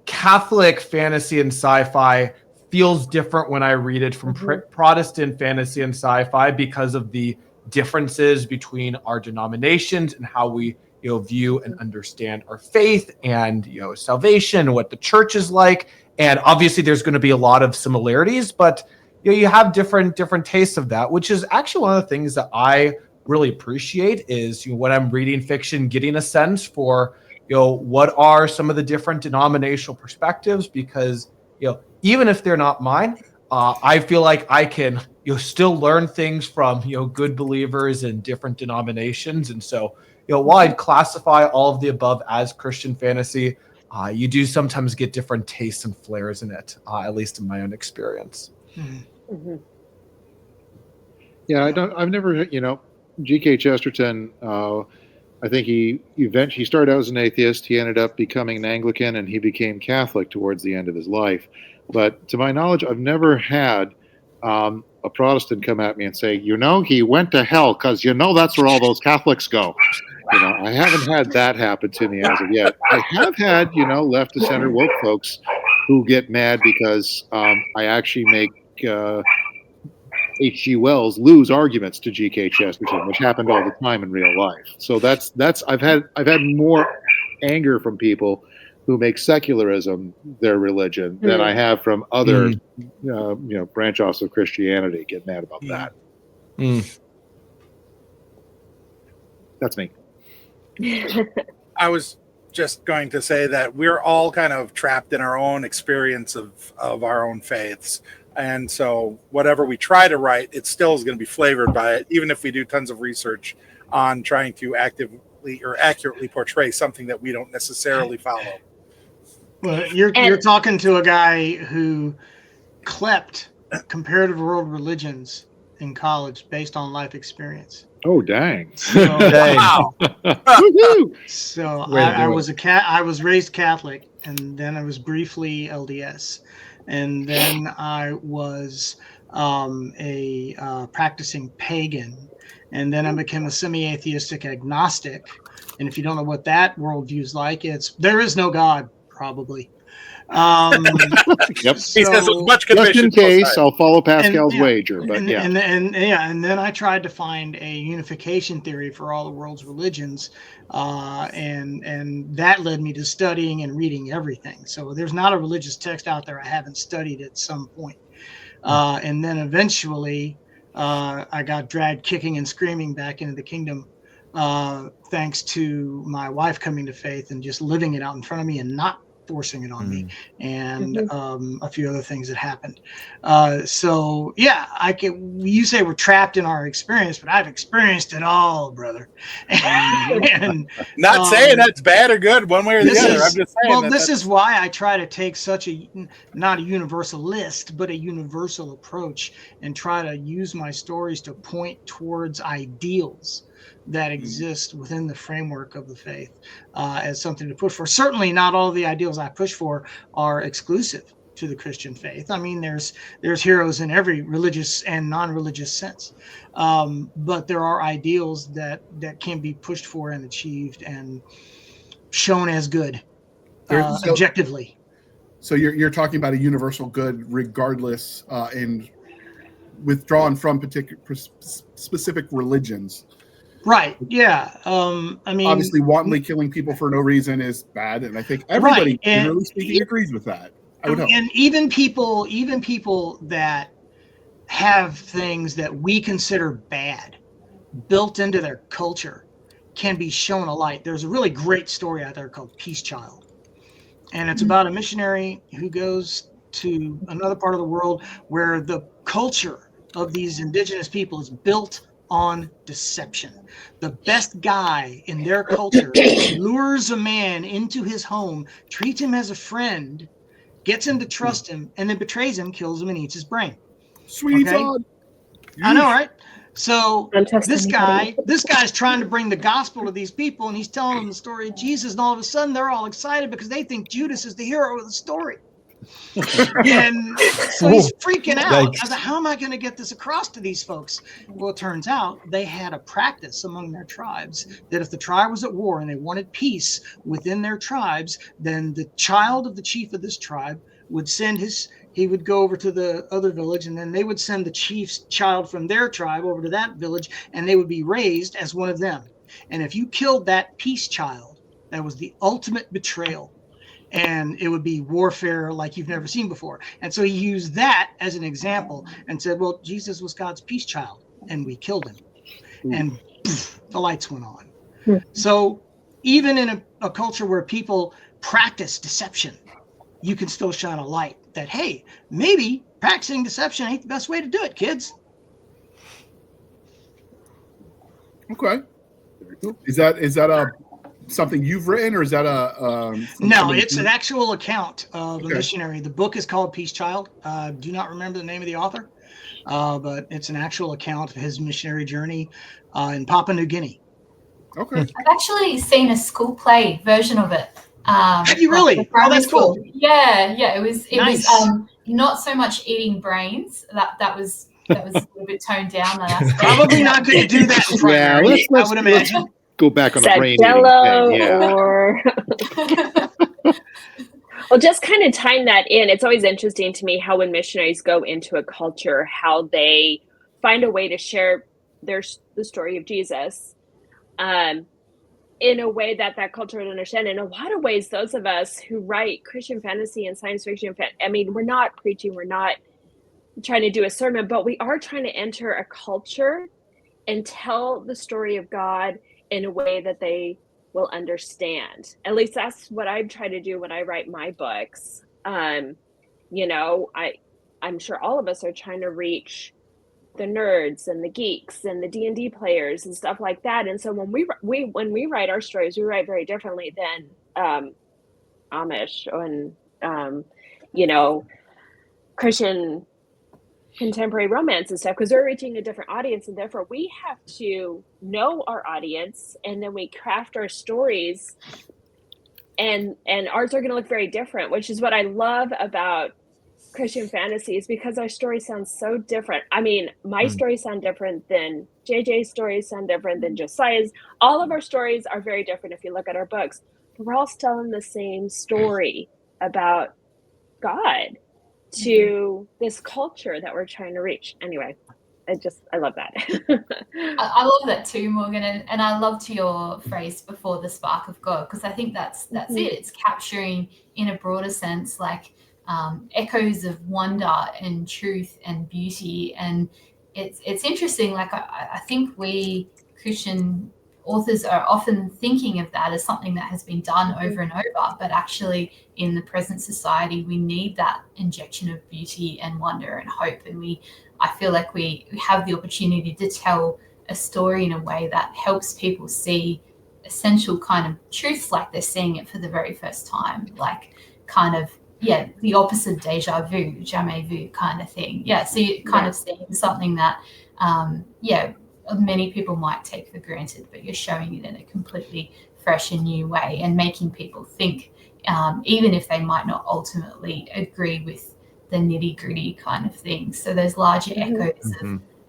Catholic fantasy and sci-fi feels different when I read it from Protestant fantasy and sci-fi because of the differences between our denominations and how we view and understand our faith and salvation, what the church is like. And obviously there's going to be a lot of similarities, but you have different tastes of that, which is actually one of the things that I really appreciate is when I'm reading fiction, getting a sense for what are some of the different denominational perspectives, because even if they're not mine, I feel like I can still learn things from good believers in different denominations. And so while I'd classify all of the above as Christian fantasy, you do sometimes get different tastes and flares in it, at least in my own experience. Mm-hmm. Yeah, I've never, G.K. Chesterton, I think he started out as an atheist. He ended up becoming an Anglican, and he became Catholic towards the end of his life. But to my knowledge, I've never had a Protestant come at me and say, he went to hell because, that's where all those Catholics go. I haven't had that happen to me as of yet. I have had, left of center woke folks who get mad because I actually make H.G. Wells lose arguments to G.K. Chesterton, which happened all the time in real life. So I've had more anger from people who make secularism their religion than I have from other branch offs of Christianity get mad about that. That's me. I was just going to say that we're all kind of trapped in our own experience of our own faiths. And so whatever we try to write, it still is going to be flavored by it, even if we do tons of research on trying to actively or accurately portray something that we don't necessarily follow. Well, you're talking to a guy who clept comparative world religions in college based on life experience. Oh, dang. So, Dang. Wow. Woohoo! so Way to I do was I was raised Catholic, and then I was briefly LDS, and then I was a practicing pagan, and then I became a semi-atheistic agnostic. And if you don't know what that worldview is like, it's there is no God, probably. Yep. He says with So, much Just conviction. in case, I'll follow Pascal's yeah, wager, but and, yeah. and then I tried to find a unification theory for all the world's religions, and that led me to studying and reading everything. So there's not a religious text out there I haven't studied at some point. And then eventually, I got dragged kicking and screaming back into the kingdom, thanks to my wife coming to faith and just living it out in front of me and not forcing it on me, and a few other things that happened. So yeah, you say we're trapped in our experience, but I've experienced it all, brother. And Not saying that's bad or good one way or the other. I'm just saying. Well, this is why I try to take such not a universalist, but a universal approach, and try to use my stories to point towards ideals that exist within the framework of the faith, as something to push for. Certainly not all the ideals I push for are exclusive to the Christian faith. I mean, there's heroes in every religious and non-religious sense, but there are ideals that can be pushed for and achieved and shown as good, objectively. So you're talking about a universal good, regardless, and withdrawn from specific religions. Right. Yeah. I mean, obviously, wantonly killing people for no reason is bad, and I think everybody, generally speaking, agrees with that. I would hope. And even people that have things that we consider bad built into their culture can be shown a light. There's a really great story out there called Peace Child, and it's about a missionary who goes to another part of the world where the culture of these indigenous people is built on deception. The best guy in their culture lures a man into his home, treats him as a friend, gets him to trust him, and then betrays him, kills him, and eats his brain. Sweet God. I know, right? So this guy's trying to bring the gospel to these people, and he's telling them the story of Jesus, and all of a sudden they're all excited because they think Judas is the hero of the story. And so he's freaking out. How am I going to get this across to these folks? Well, it turns out they had a practice among their tribes that if the tribe was at war and they wanted peace within their tribes, then the child of the chief of this tribe would he would go over to the other village, and then they would send the chief's child from their tribe over to that village, and they would be raised as one of them. And if you killed that peace child, that was the ultimate betrayal. And it would be warfare like you've never seen before. And so he used that as an example and said, well, Jesus was God's peace child, and we killed him. And the lights went on. So even in a culture where people practice deception, you can still shine a light that, hey, maybe practicing deception ain't the best way to do it, kids. Okay. Very cool. Is that something you've written, or is that no, it's an actual account of a missionary. The book is called Peace Child. Do not remember the name of the author, but it's an actual account of his missionary journey in Papua New Guinea. Okay. I've actually seen a school play version of it. Have you really? Oh, that's cool. Yeah. It was Nice. Not so much eating brains. That was a little bit toned down. Probably not going to do that in primary, I would imagine. Go back on the brain Jello eating thing. Yeah. or well, just kind of tying that in, it's always interesting to me how when missionaries go into a culture, how they find a way to share the story of Jesus in a way that culture would understand. In a lot of ways, those of us who write Christian fantasy and science fiction, I mean, we're not preaching, we're not trying to do a sermon, but we are trying to enter a culture and tell the story of God in a way that they will understand. At least that's what I try to do when I write my books. I'm sure all of us are trying to reach the nerds and the geeks and the D&D players and stuff like that. And so when we write our stories, we write very differently than Amish and Christian contemporary romance and stuff, because we're reaching a different audience, and therefore we have to know our audience, and then we craft our stories, and ours are going to look very different, which is what I love about Christian fantasies, because our stories sound so different. I mean, my stories sound different than JJ's stories, sound different than Josiah's. All of our stories are very different if you look at our books, but we're all telling the same story about God to this culture that we're trying to reach. Anyway, I love that. I love that too, Morgan, and I loved your phrase before, the spark of God, because I think that's it. It's capturing in a broader sense, like echoes of wonder and truth and beauty. And it's interesting. Like I think we Christian authors are often thinking of that as something that has been done over and over, but actually in the present society, we need that injection of beauty and wonder and hope. And I feel like we have the opportunity to tell a story in a way that helps people see essential kind of truths, like they're seeing it for the very first time, like kind of, the opposite deja vu, jamais vu kind of thing. Yeah, so you're kind of seeing something that, many people might take for granted, but you're showing it in a completely fresh and new way, and making people think, even if they might not ultimately agree with the nitty-gritty kind of things. So those larger echoes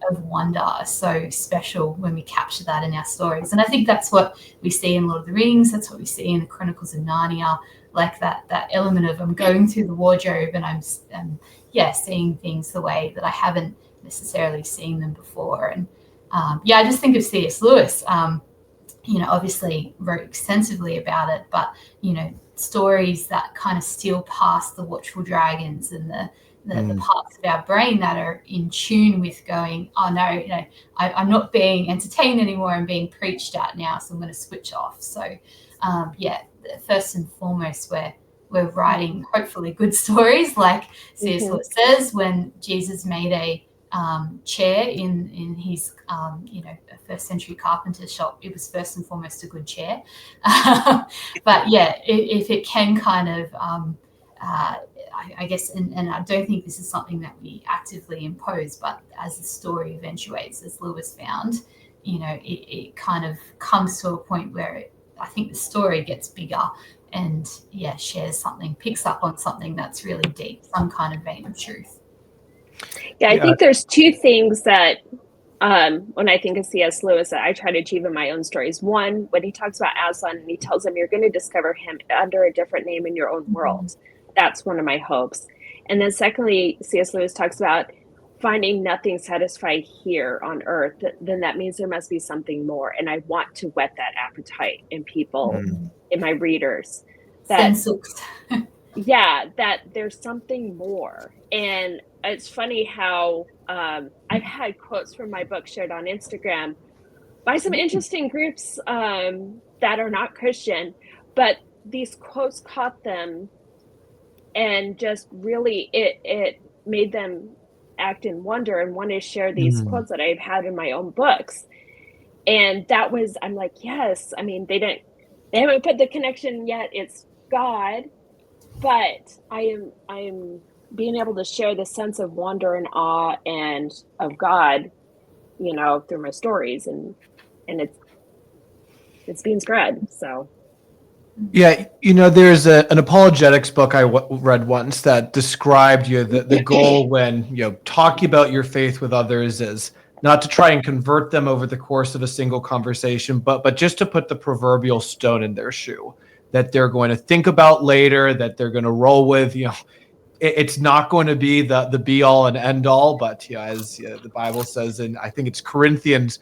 of wonder are so special when we capture that in our stories. And I think that's what we see in Lord of the Rings. That's what we see in the Chronicles of Narnia, like that element of I'm going through the wardrobe and I'm seeing things the way that I haven't necessarily seen them before. And I just think of C.S. Lewis, obviously wrote extensively about it, but, stories that kind of steal past the watchful dragons and the parts of our brain that are in tune with going, oh no, I'm not being entertained anymore, I'm being preached at now, so I'm going to switch off. So first and foremost, we're writing hopefully good stories, like C.S. Lewis says, when Jesus made a chair in his a first century carpenter shop, it was first and foremost a good chair. But if it can kind of I guess, and I don't think this is something that we actively impose, but as the story eventuates, as Lewis found, it kind of comes to a point where I think the story gets bigger and shares something, picks up on something that's really deep, some kind of vein of truth. I think there's two things that when I think of C.S. Lewis that I try to achieve in my own stories. One, when he talks about Aslan and he tells him you're going to discover him under a different name in your own world. That's one of my hopes. And then secondly, C.S. Lewis talks about finding nothing satisfied here on earth, then that means there must be something more. And I want to whet that appetite in people, in my readers. That there's something more. And it's funny how I've had quotes from my book shared on Instagram by some interesting groups that are not Christian, but these quotes caught them and just really it made them act in wonder and want to share these quotes that I've had in my own books. And that was, I'm like, yes, I mean, they haven't put the connection yet, it's God, but I am being able to share the sense of wonder and awe and of God, through my stories, and it's being spread. So there's an apologetics book I read once that described the goal when talking about your faith with others is not to try and convert them over the course of a single conversation, but just to put the proverbial stone in their shoe that they're going to think about later, that they're going to roll with. It's not going to be the be all and end all, but as the Bible says, and I think it's Corinthians,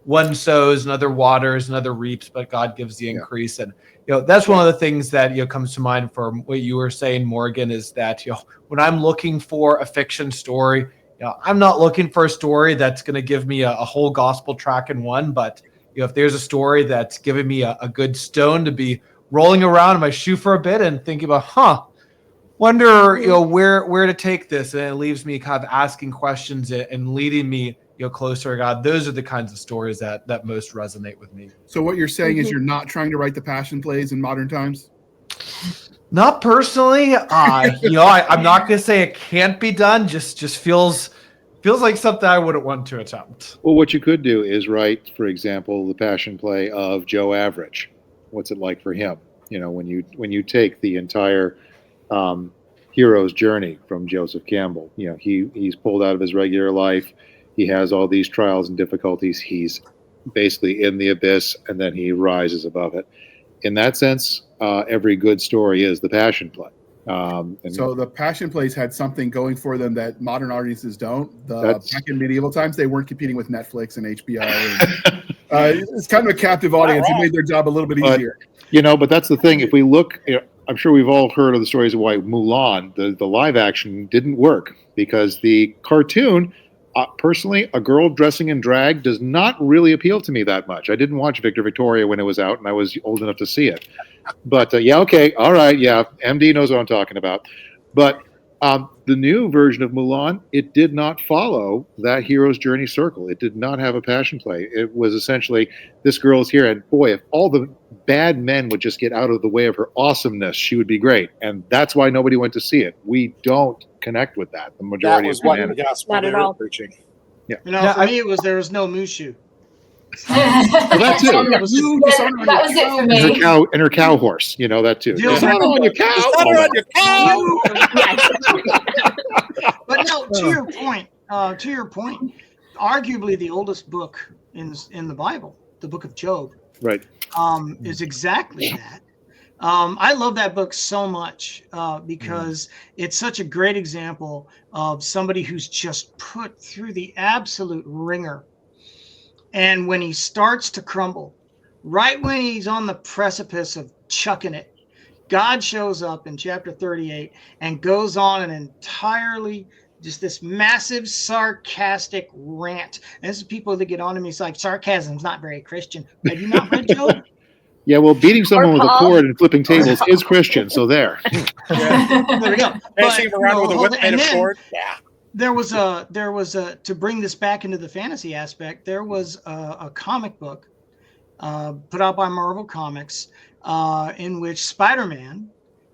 one sows, another waters, another reaps, but God gives the increase. And that's one of the things that comes to mind for what you were saying, Morgan, is that when I'm looking for a fiction story, I'm not looking for a story that's going to give me a whole gospel track in one, but if there's a story that's giving me a good stone to be rolling around in my shoe for a bit and thinking about, wonder where to take this, and it leaves me kind of asking questions and leading me closer to God. Those are the kinds of stories that most resonate with me. So what you're saying is you're not trying to write the passion plays in modern times? Not personally. I'm not going to say it can't be done. Just feels Feels like something I wouldn't want to attempt. Well, what you could do is write, for example, the passion play of Joe Average. What's it like for him? When you take the entire hero's journey from Joseph Campbell. He's pulled out of his regular life. He has all these trials and difficulties. He's basically in the abyss, and then he rises above it. In that sense, every good story is the passion play. So the passion plays had something going for them that modern audiences don't. Back in medieval times, they weren't competing with Netflix and HBO. And, it's kind of a captive audience. It made their job a little bit easier. But that's the thing. If we look, I'm sure we've all heard of the stories of why Mulan, the live action, didn't work because the cartoon, personally, a girl dressing in drag does not really appeal to me that much. I didn't watch Victor Victoria when it was out, and I was old enough to see it. But okay, all right, MD knows what I'm talking about. But the new version of Mulan, it did not follow that hero's journey circle. It did not have a passion play. It was essentially, this girl is here, and boy, if all the bad men would just get out of the way of her awesomeness, she would be great. And that's why nobody went to see it. We don't connect with that. The majority that was of what humanity. the gospel Not they at were all. preaching. For me, there was no Mushu. that too. That was it for me. And her cow horse, that too. Dishonor on your cow. Dishonor on your cow. But no, to your point, arguably the oldest book in the Bible, the book of Job, Right. is exactly that. I love that book so much because it's such a great example of somebody who's just put through the absolute ringer. And when he starts to crumble, right when he's on the precipice of chucking it, God shows up in chapter 38 and goes on an entirely just this massive sarcastic rant. And this is people that get on to me. It's like, sarcasm's not very Christian. Have you not read Job? Yeah, well, beating someone with a cord and flipping tables is Christian, so there. There we go. Chasing him around with a whip made of cord. Yeah. There was a to bring this back into the fantasy aspect. There was a comic book put out by Marvel Comics in which Spider-Man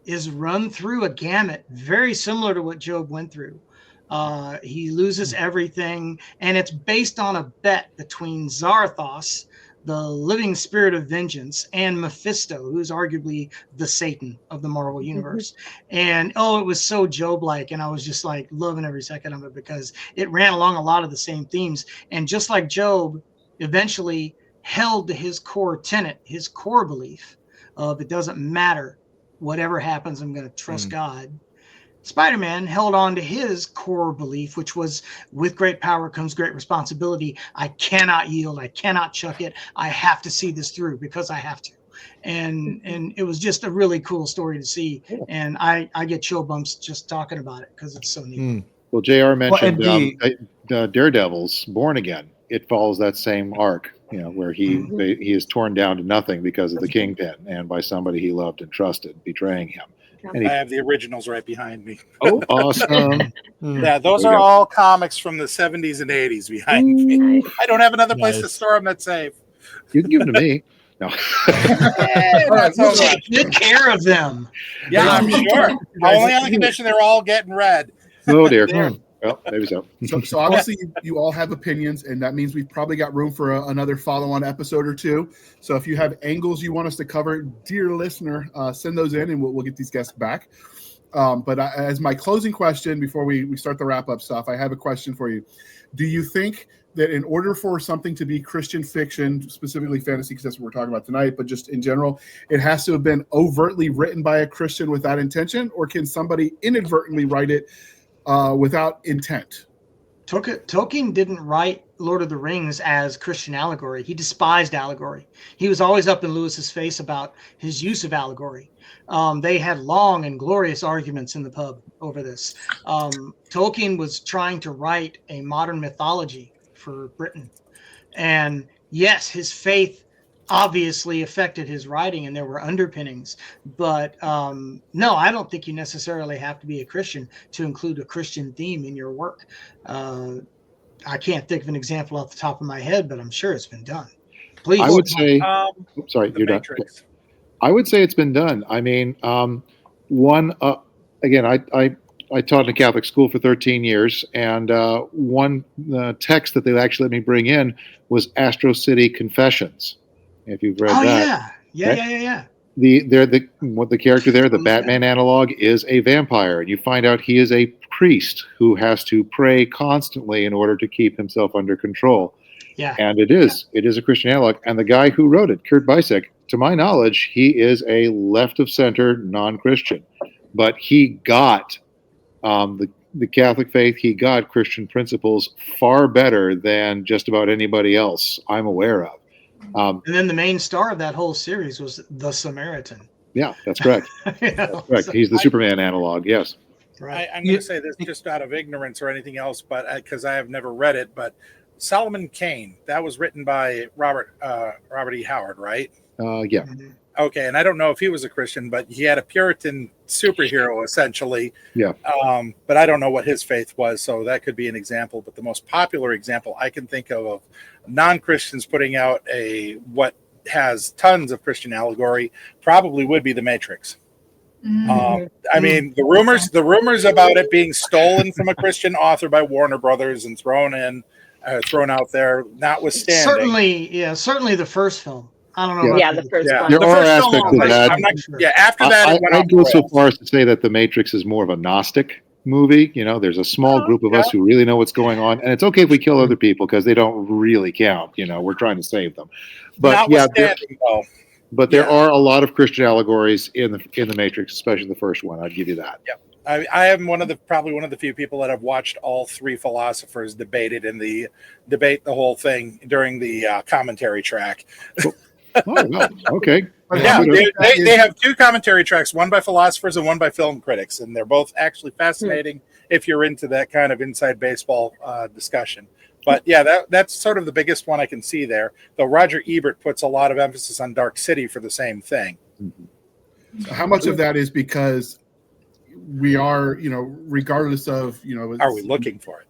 is run through a gamut very similar to what Job went through. He loses everything, and it's based on a bet between Zarathos, the living spirit of vengeance, and Mephisto, who's arguably the Satan of the Marvel universe. And it was so Job-like, and I was just like loving every second of it because it ran along a lot of the same themes. And just like Job eventually held to his core tenet, his core belief of it doesn't matter, whatever happens, I'm going to trust God. Spider-Man held on to his core belief, which was with great power comes great responsibility. I cannot yield. I cannot chuck it. I have to see this through because I have to. And it was just a really cool story to see. And I get chill bumps just talking about it because it's so neat. Well, JR mentioned Daredevil's Born Again. It follows that same arc, where he is torn down to nothing because of the Kingpin and by somebody he loved and trusted betraying him. I have the originals right behind me. Oh, awesome. Yeah, those are all comics from the 70s and 80s behind me. I don't have another place to store them that's safe. You can give them to me. No. We'll take good care of them. Yeah, I'm sure. Only on the condition they're all getting read. Oh, dear. Well, maybe so. So obviously you all have opinions, and that means we've probably got room for another follow-on episode or two. So if you have angles you want us to cover, dear listener, send those in, and we'll get these guests back. But as my closing question before we start the wrap-up stuff, I have a question for you. Do you think that in order for something to be Christian fiction, specifically fantasy, because that's what we're talking about tonight, but just in general, it has to have been overtly written by a Christian with that intention, or can somebody inadvertently write it without intent? Tolkien didn't write Lord of the Rings as Christian allegory. He despised allegory. He was always up in Lewis's face about his use of allegory. They had long and glorious arguments in the pub over this. Tolkien was trying to write a modern mythology for Britain. And yes, his faith obviously affected his writing, and there were underpinnings. But no, I don't think you necessarily have to be a Christian to include a Christian theme in your work. I can't think of an example off the top of my head, but I'm sure it's been done. Please. I would say, sorry, you're done. I would say it's been done. I mean, again, I I taught in a Catholic school for 13 years, and one text that they actually let me bring in was Astro City Confessions. If you've read that, yeah. The character there, the Batman analog, is a vampire, and you find out he is a priest who has to pray constantly in order to keep himself under control. Yeah, and it is a Christian analog. And the guy who wrote it, Kurt Busse, to my knowledge, he is a left of center non-Christian, but he got the Catholic faith. He got Christian principles far better than just about anybody else I'm aware of. And then the main star of that whole series was the Samaritan. Yeah, that's correct. That's correct. He's the Superman analog. Yes. Right. I'm going to say this just out of ignorance or anything else, but because I have never read it, but Solomon Kane, that was written by Robert E. Howard, right? Yeah. Mm-hmm. Okay, and I don't know if he was a Christian, but he had a Puritan superhero essentially. Yeah. But I don't know what his faith was, so that could be an example. But the most popular example I can think of non-Christians putting out what has tons of Christian allegory probably would be The Matrix. I mean, the rumors about it being stolen from a Christian author by Warner Brothers and thrown out there, notwithstanding. Certainly the first film. I don't know. Yeah, the first one. There are aspects of that. I'm not sure. Yeah, after that, I'd go so far as to say that The Matrix is more of a Gnostic movie. You know, there's a small group of us who really know what's going on, and it's okay if we kill other people because they don't really count. You know, we're trying to save them. But there are a lot of Christian allegories in the Matrix, especially the first one. I'd give you that. Yeah. I am probably one of the few people that have watched all three philosophers debate the whole thing during the commentary track. Oh, no. Okay. Yeah, they have two commentary tracks, one by philosophers and one by film critics, and they're both actually fascinating if you're into that kind of inside baseball discussion. But yeah, that's sort of the biggest one I can see there. Though Roger Ebert puts a lot of emphasis on Dark City for the same thing. So how much of that is because we are, regardless of, are we looking for it?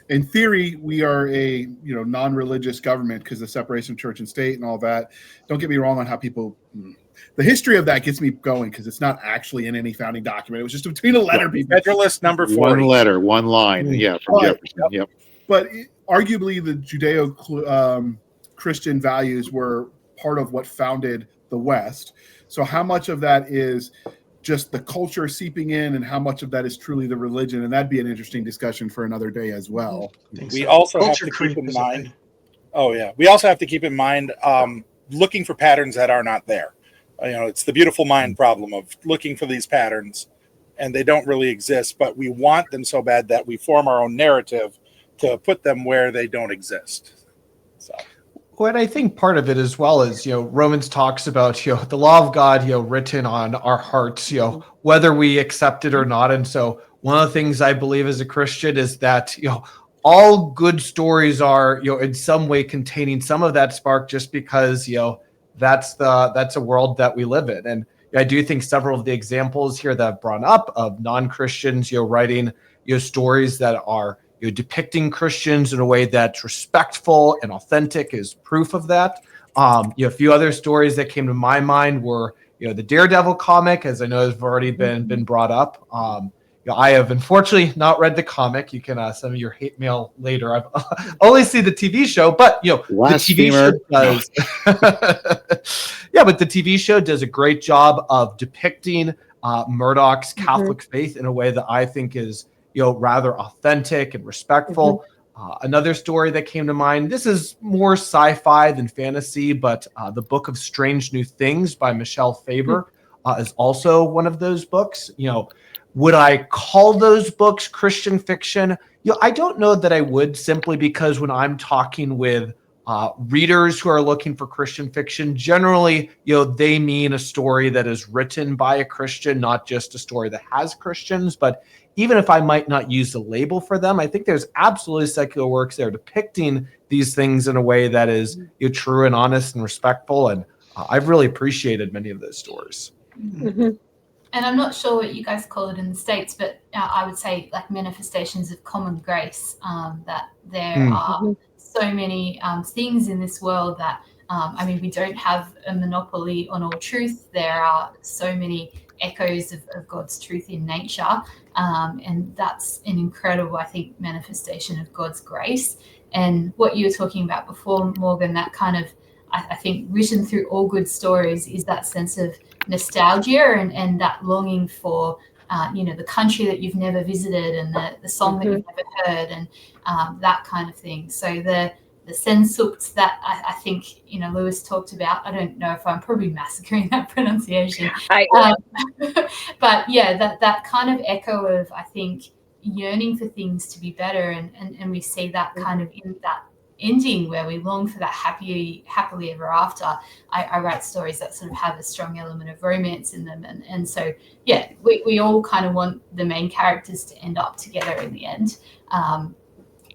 In theory, we are a non-religious government because the separation of church and state and all that. Don't get me wrong on how people. The history of that gets me going because it's not actually in any founding document. It was just between a letter. Federalist number 40. One letter, one line. Yeah, from Jefferson. Yep. But arguably, the Judeo-Christian values were part of what founded the West. So how much of that is just the culture seeping in and how much of that is truly the religion? And that'd be an interesting discussion for another day as well. We also have to keep in mind. Oh yeah. We also have to keep in mind looking for patterns that are not there. It's the beautiful mind problem of looking for these patterns and they don't really exist, but we want them so bad that we form our own narrative to put them where they don't exist. So. Well, and I think part of it as well is, Romans talks about, the law of God, written on our hearts, whether we accept it or not. And so one of the things I believe as a Christian is that, all good stories are, in some way containing some of that spark just because, that's a world that we live in. And I do think several of the examples here that I've brought up of non-Christians, writing, stories that are, depicting Christians in a way that's respectful and authentic is proof of that. A few other stories that came to my mind were, the Daredevil comic, as I know has already been brought up. I have unfortunately not read the comic. You can send me your hate mail later. I've only seen the TV show, but the TV show does. But the TV show does a great job of depicting Murdoch's Catholic faith in a way that I think is rather authentic and respectful. Another story that came to mind, this is more sci-fi than fantasy, but the Book of Strange New Things by Michelle Faber is also one of those books. Would I call those books Christian fiction? I don't know that I would, simply because when I'm talking with readers who are looking for Christian fiction, generally, they mean a story that is written by a Christian, not just a story that has Christians. But even if I might not use the label for them, I think there's absolutely secular works there depicting these things in a way that is true and honest and respectful. And I've really appreciated many of those stories. Mm-hmm. And I'm not sure what you guys call it in the States, but I would say like manifestations of common grace, that there are so many things in this world that, we don't have a monopoly on all truth. There are so many echoes of God's truth in nature. And that's an incredible, I think, manifestation of God's grace. And what you were talking about before, Morgan, that kind of, I think, written through all good stories is that sense of nostalgia and that longing for, the country that you've never visited and the song that you've never heard and that kind of thing. So the Sehnsucht that I think, Lewis talked about, I don't know if I'm probably massacring that pronunciation. But yeah, that kind of echo of, I think, yearning for things to be better. And we see that kind of in that ending where we long for that happily ever after. I write stories that sort of have a strong element of romance in them. And so, yeah, we all kind of want the main characters to end up together in the end.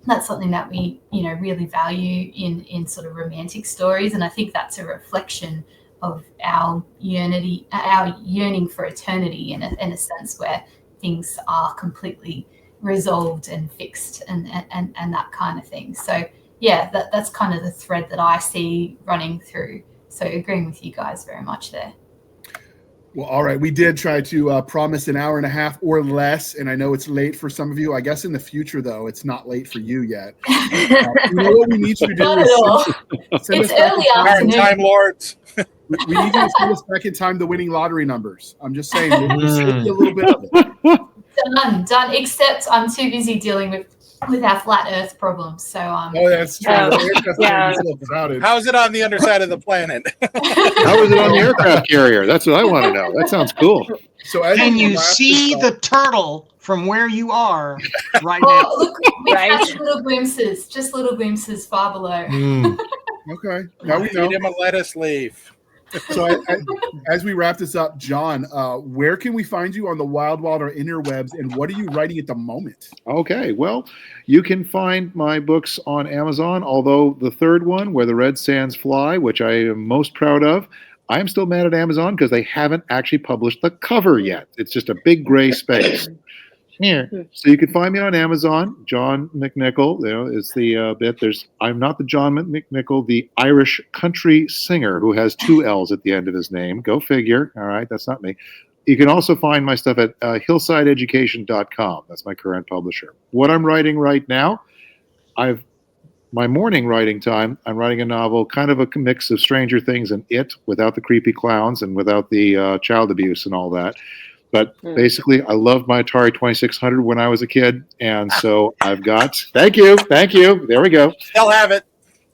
That's something that we, really value in sort of romantic stories. And I think that's a reflection of our yearning for eternity in a sense where things are completely resolved and fixed and that kind of thing. So, yeah, that's kind of the thread that I see running through. So agreeing with you guys very much there. Well, all right. We did try to promise an hour and a half or less, and I know it's late for some of you. I guess in the future, though, it's not late for you yet. What we need you to do Not at all. It's early afternoon. Time lords. We need you to send us back in time the winning lottery numbers. I'm just saying, we'll save you a little bit of it. Done. Except I'm too busy dealing with our flat Earth problems. So oh, that's true. Yeah. How's it on the underside of the planet? How is it on the aircraft carrier? That's what I want to know. That sounds cool. So as Can we you wrap see this up- the turtle from where you are right oh, now? look, we Right. catch little glimpses far below. Okay, now we know. Feed him a lettuce leaf. So as we wrap this up, John, where can we find you on the wild or interwebs, and what are you writing at the moment? Okay, well, you can find my books on Amazon, although the third one, Where the Red Sands Fly, which I am most proud of, I am still mad at Amazon because they haven't actually published the cover yet. It's just a big gray space. Here. So you can find me on Amazon, John McNichol. It's the bit. I'm not the John McNichol, the Irish country singer who has 2 L's at the end of his name. Go figure. All right, that's not me. You can also find my stuff at hillsideeducation.com. That's my current publisher. What I'm writing right now, my morning writing time, I'm writing a novel, kind of a mix of Stranger Things and It, without the creepy clowns and without the child abuse and all that. But basically, I loved my Atari 2600 when I was a kid, and so I've got. Thank you. There we go. They'll have it.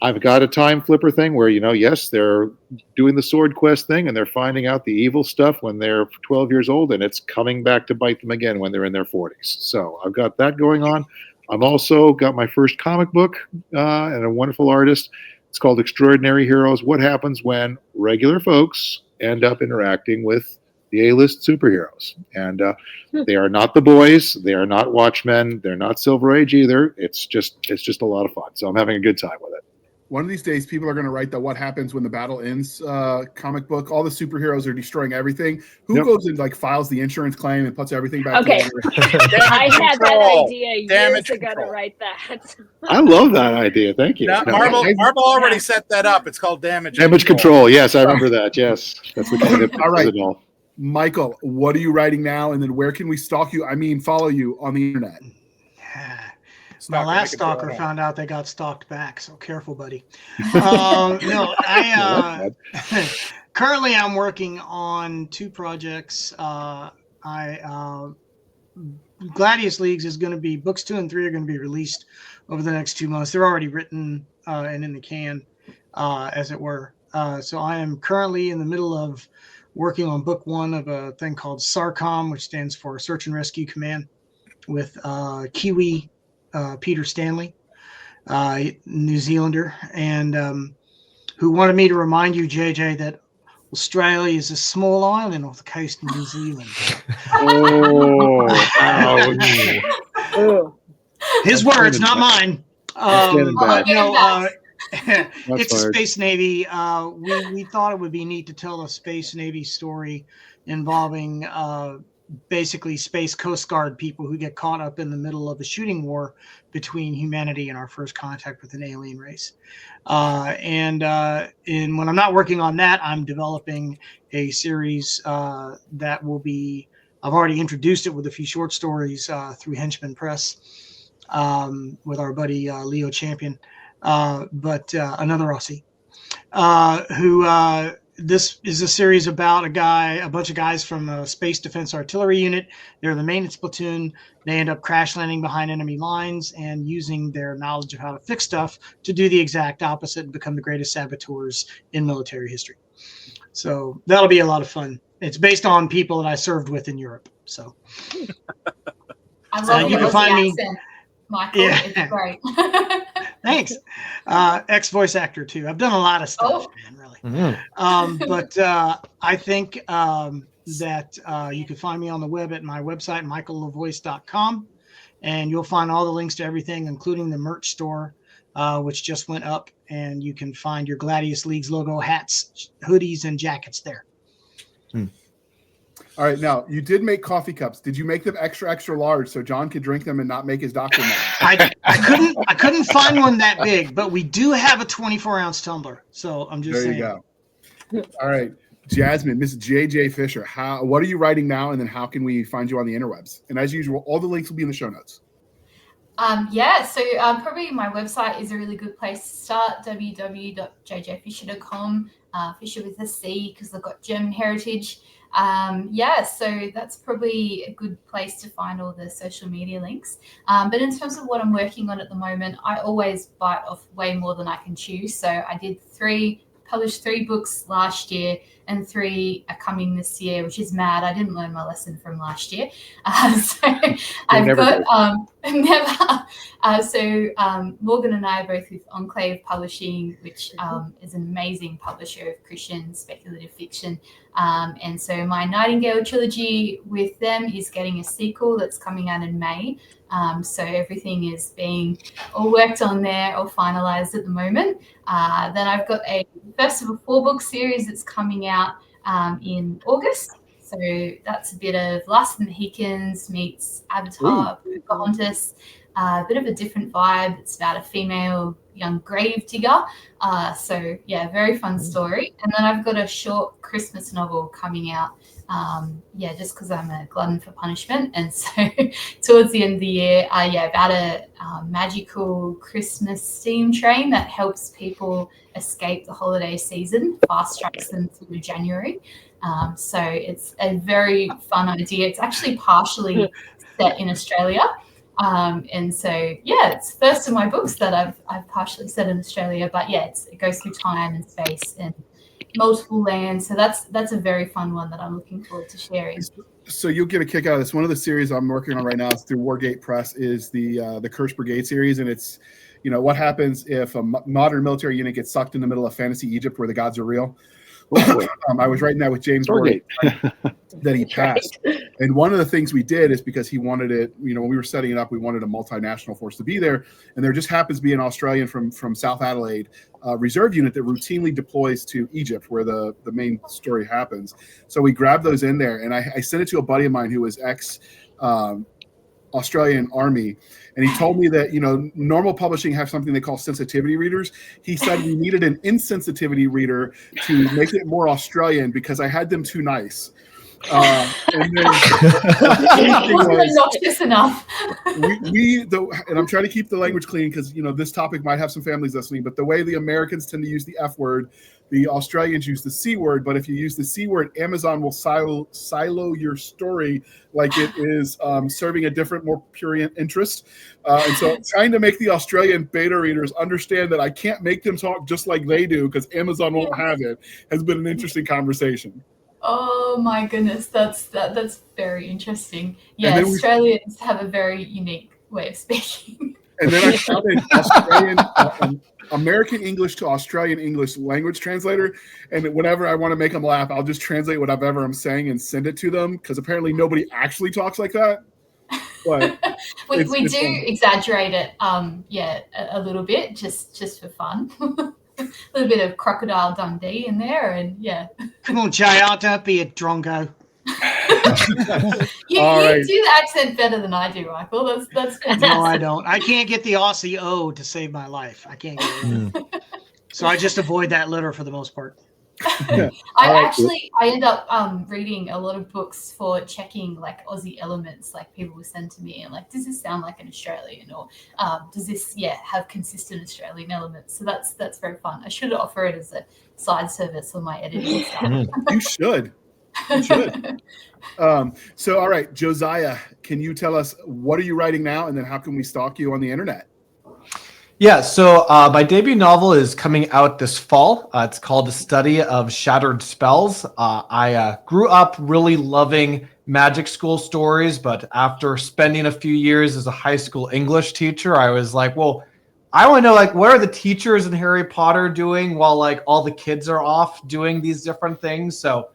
I've got a time flipper thing where yes, they're doing the sword quest thing, and they're finding out the evil stuff when they're 12 years old, and it's coming back to bite them again when they're in their 40s. So I've got that going on. I've also got my first comic book and a wonderful artist. It's called Extraordinary Heroes: What Happens When Regular Folks End Up Interacting with the A-list superheroes. And they are not the boys. They are not Watchmen. They're not Silver Age either. It's just a lot of fun. So I'm having a good time with it. One of these days, people are going to write the "What Happens When the Battle Ends" comic book. All the superheroes are destroying everything. Who goes and files the insurance claim and puts everything back Okay. together? I had that idea years ago control. to write that. I love that idea. Thank you. No, Marvel already set that up. It's called damage control. Yes, I remember that. Yes, that's the kind of All right. all. Michael, what are you writing now? And then where can we stalk you? I mean, follow you on the internet. My last stalker found out they got stalked back, so careful, buddy. No, currently I'm working on 2 projects. Gladius Leagues is going to be, books 2 and 3 are going to be released over the next 2 months. They're already written and in the can, as it were. So I am currently in the middle of working on book 1 of a thing called SARCOM, which stands for Search and Rescue Command, with Kiwi Peter Stanley, New Zealander, and who wanted me to remind you, JJ, that Australia is a small island off the coast of New Zealand. His words, not mine. It's a Space Navy. We thought it would be neat to tell a Space Navy story involving basically space Coast Guard people who get caught up in the middle of a shooting war between humanity and our first contact with an alien race. And when I'm not working on that, I'm developing a series that will be, I've already introduced it with a few short stories through Henchman Press with our buddy Leo Champion, but another Aussie, who this is a series about a bunch of guys from a Space Defense Artillery Unit. They're the maintenance platoon. They end up crash landing behind enemy lines and using their knowledge of how to fix stuff to do the exact opposite and become the greatest saboteurs in military history. So that'll be a lot of fun. It's based on people that I served with in Europe. So I love you can find me, accent, Michael. Yeah. It's great. Thanks. Ex-voice actor too. I've done a lot of stuff, man, really. But I think that you can find me on the web at my website, michaelLaVoice.com, and you'll find all the links to everything, including the merch store, which just went up, and you can find your Gladius Leagues logo hats, hoodies, and jackets there. All right, now you did make coffee cups. Did you make them extra large so John could drink them and not make his doctor mad? I couldn't find one that big, but we do have a 24-ounce tumbler. So I'm just saying. There you go. All right, Jasmine, Miss JJ Fischer, what are you writing now, and then how can we find you on the interwebs? And as usual, all the links will be in the show notes. So probably my website is a really good place to start, www.jjfischer.com, Fischer with a C because they've got German heritage. So that's probably a good place to find all the social media links. But in terms of what I'm working on at the moment, I always bite off way more than I can chew. So I published 3 books last year, and 3 are coming this year, which is mad. I didn't learn my lesson from last year. Morgan and I are both with Enclave Publishing, which is an amazing publisher of Christian speculative fiction. And so my Nightingale trilogy with them is getting a sequel that's coming out in May. So everything is being all worked on there or finalized at the moment. Then I've got a first of a 4-book series that's coming out in August. So that's a bit of Last of the Mohicans meets Avatar, Pocahontas, a bit of a different vibe. It's about a female young grave digger. Very fun story. And then I've got a short Christmas novel coming out. Just because I'm a glutton for punishment. And so towards the end of the year, about a magical Christmas steam train that helps people escape the holiday season, fast tracks them through January. So it's a very fun idea. It's actually partially set in Australia. It's the first of my books that I've partially set in Australia, but it goes through time and space and multiple lands. So that's a very fun one that I'm looking forward to sharing. So you'll get a kick out of this. One of the series I'm working on right now is through Wargate Press is the Cursed Brigade series, and it's what happens if a modern military unit gets sucked in the middle of fantasy Egypt where the gods are real. I was writing that with James Wargate that he passed. And one of the things we did is because he wanted it, when we were setting it up, we wanted a multinational force to be there. And there just happens to be an Australian from South Adelaide reserve unit that routinely deploys to Egypt where the main story happens. So we grabbed those in there, and I sent it to a buddy of mine who was Australian Army, and he told me that normal publishing have something they call sensitivity readers. He said we needed an insensitivity reader to make it more Australian because I had them too nice. And then not just enough. And I'm trying to keep the language clean because this topic might have some families listening, but the way the Americans tend to use the F word, the Australians use the C word, but if you use the C word, Amazon will silo your story like it is serving a different, more prurient interest. And so trying to make the Australian beta readers understand that I can't make them talk just like they do because Amazon won't have it has been an interesting conversation. Oh my goodness, that's very interesting. Yeah, Australians have a very unique way of speaking. And then I started Australian American English to Australian English language translator, and whenever I want to make them laugh, I'll just translate whatever I'm saying and send it to them because apparently nobody actually talks like that. But we do exaggerate it, a little bit just for fun. A little bit of Crocodile Dundee in there, and yeah. Come on, JR, don't be a drongo. You right. do the accent better than I do, Michael. That's fantastic. No, I don't. I can't get the Aussie O to save my life. I can't get it. So I just avoid that letter for the most part. I end up reading a lot of books for checking like Aussie elements, like people will send to me and like, does this sound like an Australian, or does this have consistent Australian elements? So that's very fun. I should offer it as a side service on my editing stuff. You should. So all right, Josiah, can you tell us what are you writing now, and then how can we stalk you on the internet? Yeah, so my debut novel is coming out this fall. It's called A Study of Shattered Spells. I grew up really loving magic school stories, but after spending a few years as a high school English teacher, I was like, well, I want to know, like, what are the teachers in Harry Potter doing while, like, all the kids are off doing these different things? So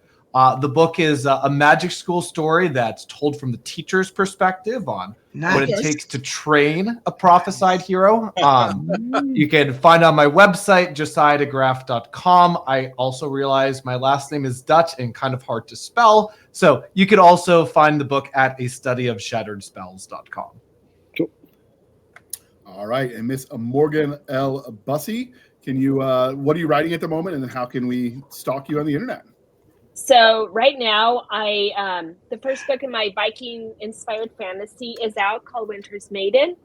the book is a magic school story that's told from the teacher's perspective on what it takes to train a prophesied hero. You can find on my website, josiahdegraaf.com. I also realize my last name is Dutch and kind of hard to spell. So you could also find the book at astudyofshatteredspells.com. Cool. All right. And Miss Morgan L. Busse, can you, what are you writing at the moment, and then how can we stalk you on the internet? So right now, the first book in my Viking-inspired fantasy is out, called Winter's Maiden.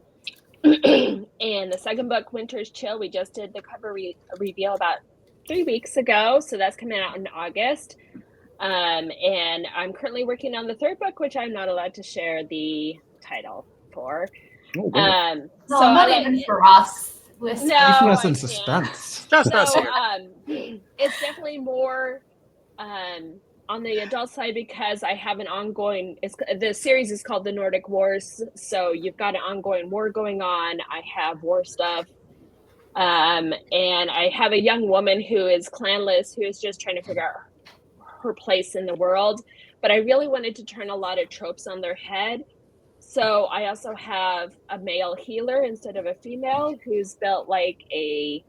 And the second book, Winter's Chill, we just did the cover reveal about 3 weeks ago. So that's coming out in August. And I'm currently working on the third book, which I'm not allowed to share the title for. Oh, Not even for us. Keeping us in suspense. Just us here. It's definitely more on the adult side, because I have an ongoing, the series is called The Nordic Wars, so you've got an ongoing war going on. I have war stuff, and I have a young woman who is clanless, who is just trying to figure out her place in the world, but I really wanted to turn a lot of tropes on their head. So I also have a male healer instead of a female, who's built like a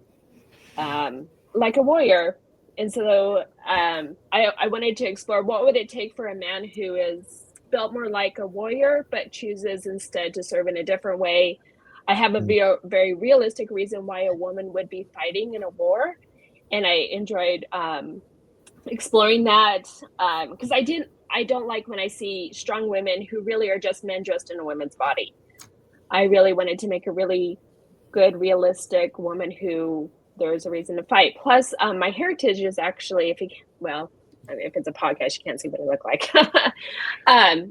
warrior. And so I wanted to explore what would it take for a man who is built more like a warrior, but chooses instead to serve in a different way. I have a very realistic reason why a woman would be fighting in a war. And I enjoyed exploring that because I don't like when I see strong women who really are just men dressed in a woman's body. I really wanted to make a really good, realistic woman who there's a reason to fight. Plus, my heritage is actually, if it's a podcast, you can't see what I look like.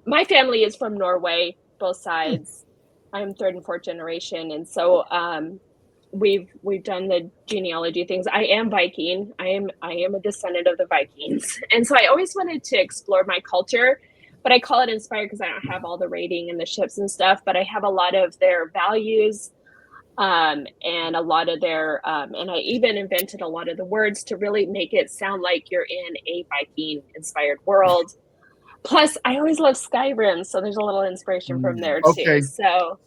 My family is from Norway, both sides. I'm third and fourth generation, and so we've done the genealogy things. I am Viking. I am a descendant of the Vikings, and so I always wanted to explore my culture. But I call it inspired because I don't have all the rating and the ships and stuff, but I have a lot of their values. And a lot of their, and I even invented a lot of the words to really make it sound like you're in a Viking-inspired world. Plus, I always love Skyrim, so there's a little inspiration from there too. So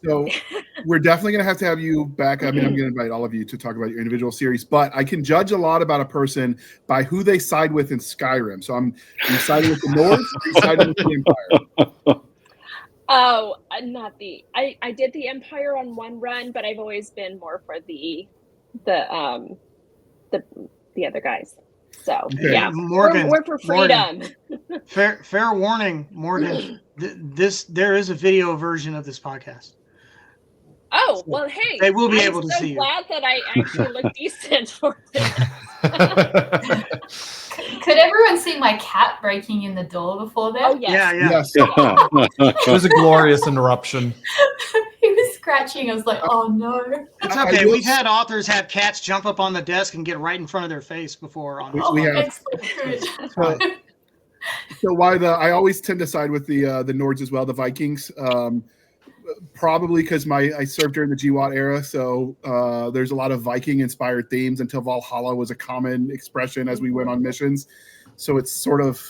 we're definitely going to have you back. I mean, I'm going to invite all of you to talk about your individual series, but I can judge a lot about a person by who they side with in Skyrim. So I'm siding with the North, or you siding with the Empire? Oh, not the. I did the Empire on one run, but I've always been more for the other guys. So yeah, Morgan, we're for freedom. Morgan, fair warning, Morgan. There is a video version of this podcast. Oh well, hey, they will be able to see you. I'm glad that I actually look decent for this. Could everyone see my cat breaking in the door before that? Oh, yes. Yes. It was a glorious interruption. He was scratching. I was like, oh no. It's okay. We've had authors have cats jump up on the desk and get right in front of their face before. We have. So why I always tend to side with the Nords as well, the Vikings. Probably because I served during the GWAT era, so there's a lot of Viking-inspired themes until Valhalla was a common expression as we went on missions. So it's sort of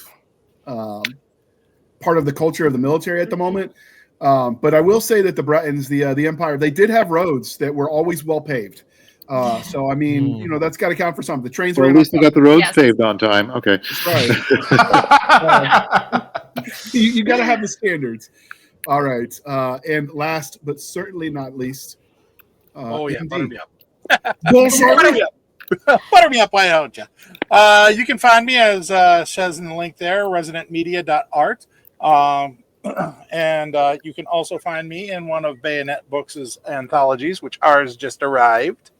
part of the culture of the military at the moment. But I will say that the Bretons, the Empire, they did have roads that were always well paved. So I mean, that's got to count for something. The trains were at least they got the roads paved on time. Okay, that's right. You got to have the standards. All right. And last but certainly not least. Butter me up. Boncher. Butter me up. Butter me up, why don't you? You can find me, as says in the link there, residentmedia.art. And you can also find me in one of Bayonet Books' anthologies, which ours just arrived.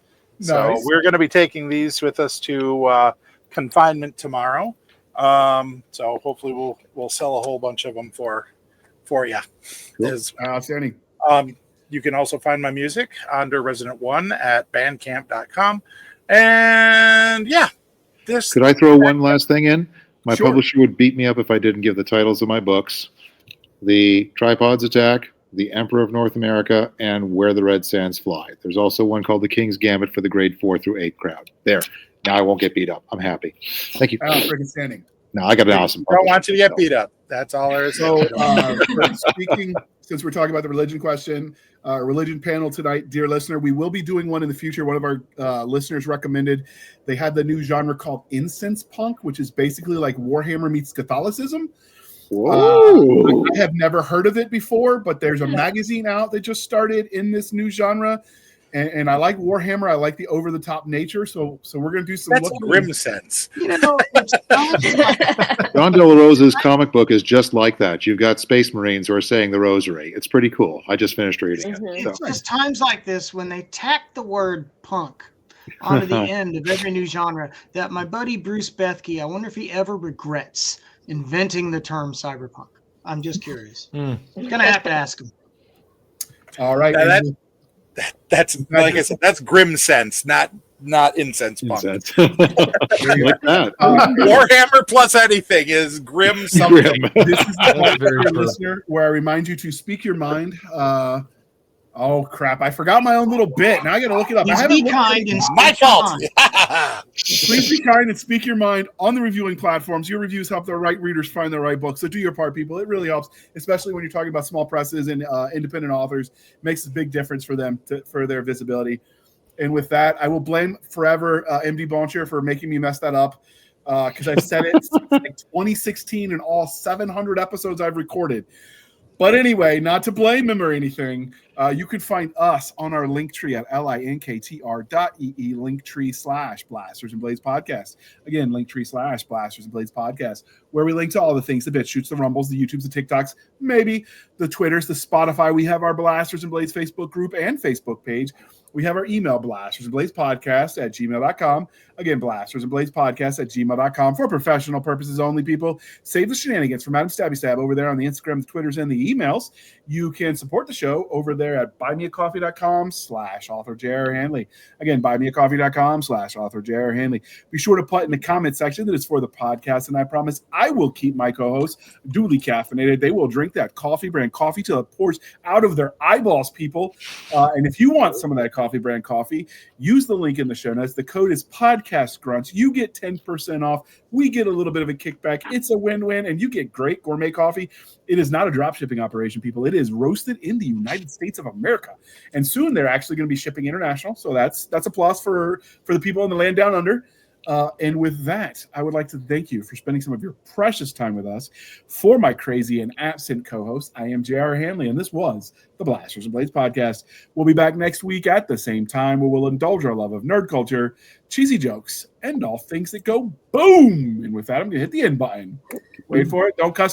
Nice. So we're going to be taking these with us to confinement tomorrow. So hopefully we'll sell a whole bunch of them for you. Cool. Outstanding. You can also find my music under Resident One at bandcamp.com. And Could I throw one last thing in? My Sure. publisher would beat me up if I didn't give the titles of my books: The Tripods Attack, The Emperor of North America, and Where the Red Sands Fly. There's also one called The King's Gambit for the grade 4 through 8 crowd. There. Now I won't get beat up. I'm happy. Thank you. Freaking standing. No, I got an awesome I don't publisher. want you to get beat up. That's all there is. So, speaking, since we're talking about the religion question, religion panel tonight, dear listener, we will be doing one in the future. One of our listeners recommended. They had the new genre called incense punk, which is basically like Warhammer meets Catholicism. Whoa. I have never heard of it before, but there's a magazine out that just started in this new genre. And I like Warhammer. I like the over-the-top nature. So we're going to do some. That's grim sense. John De La Rosa's comic book is just like that. You've got Space Marines who are saying the Rosary. It's pretty cool. I just finished reading it. It's just times like this when they tack the word punk onto the end of every new genre that my buddy Bruce Bethke, I wonder if he ever regrets inventing the term cyberpunk. I'm just curious. I'm gonna have to ask him. All right. That's like I said, that's grim sense, not incense punk. Like that. Warhammer plus anything is grim something. This is the listener where I remind you to speak your mind. Oh crap! I forgot my own little bit. Now I got to look it up. Be kind and my fault. Please be kind and speak your mind on the reviewing platforms. Your reviews help the right readers find the right book. So do your part, people. It really helps, especially when you're talking about small presses and independent authors. It makes a big difference for them for their visibility. And with that, I will blame forever MD Boncher for making me mess that up because I've said it since like 2016 in all 700 episodes I've recorded. But anyway, not to blame him or anything, you can find us on our link tree at linktr.ee, linktree/Blasters and Blades Podcast. Again, linktree/Blasters and Blades Podcast, where we link to all the things, the BitChutes, the Rumbles, the YouTubes, the TikToks, maybe the Twitters, the Spotify. We have our Blasters and Blades Facebook group and Facebook page. We have our email, blastersandbladespodcast@gmail.com. Again, blastersandbladespodcast@gmail.com. For professional purposes only, people. Save the shenanigans from Adam Stabby Stab over there on the Instagram, the Twitters, and the emails. You can support the show over there at buymeacoffee.com/author J.R. Handley. Again, buymeacoffee.com/author J.R. Handley. Be sure to put in the comment section that it's for the podcast, and I promise I will keep my co-hosts duly caffeinated. They will drink that coffee brand coffee till it pours out of their eyeballs, people. And if you want some of that coffee brand coffee, use the link in the show notes. The code is podcast grunts. You get 10% off. We get a little bit of a kickback. It's a win-win, and you get great gourmet coffee. It is not a drop shipping operation, people. It is roasted in the United States of America, and soon they're actually going to be shipping international. So that's a plus for the people in the land down under. And with that, I would like to thank you for spending some of your precious time with us. For my crazy and absent co-host, I am J.R. Handley, and this was the Blasters and Blades Podcast. We'll be back next week at the same time, where we'll indulge our love of nerd culture, cheesy jokes, and all things that go boom. And with that, I'm going to hit the end button. Wait for it. Don't cuss.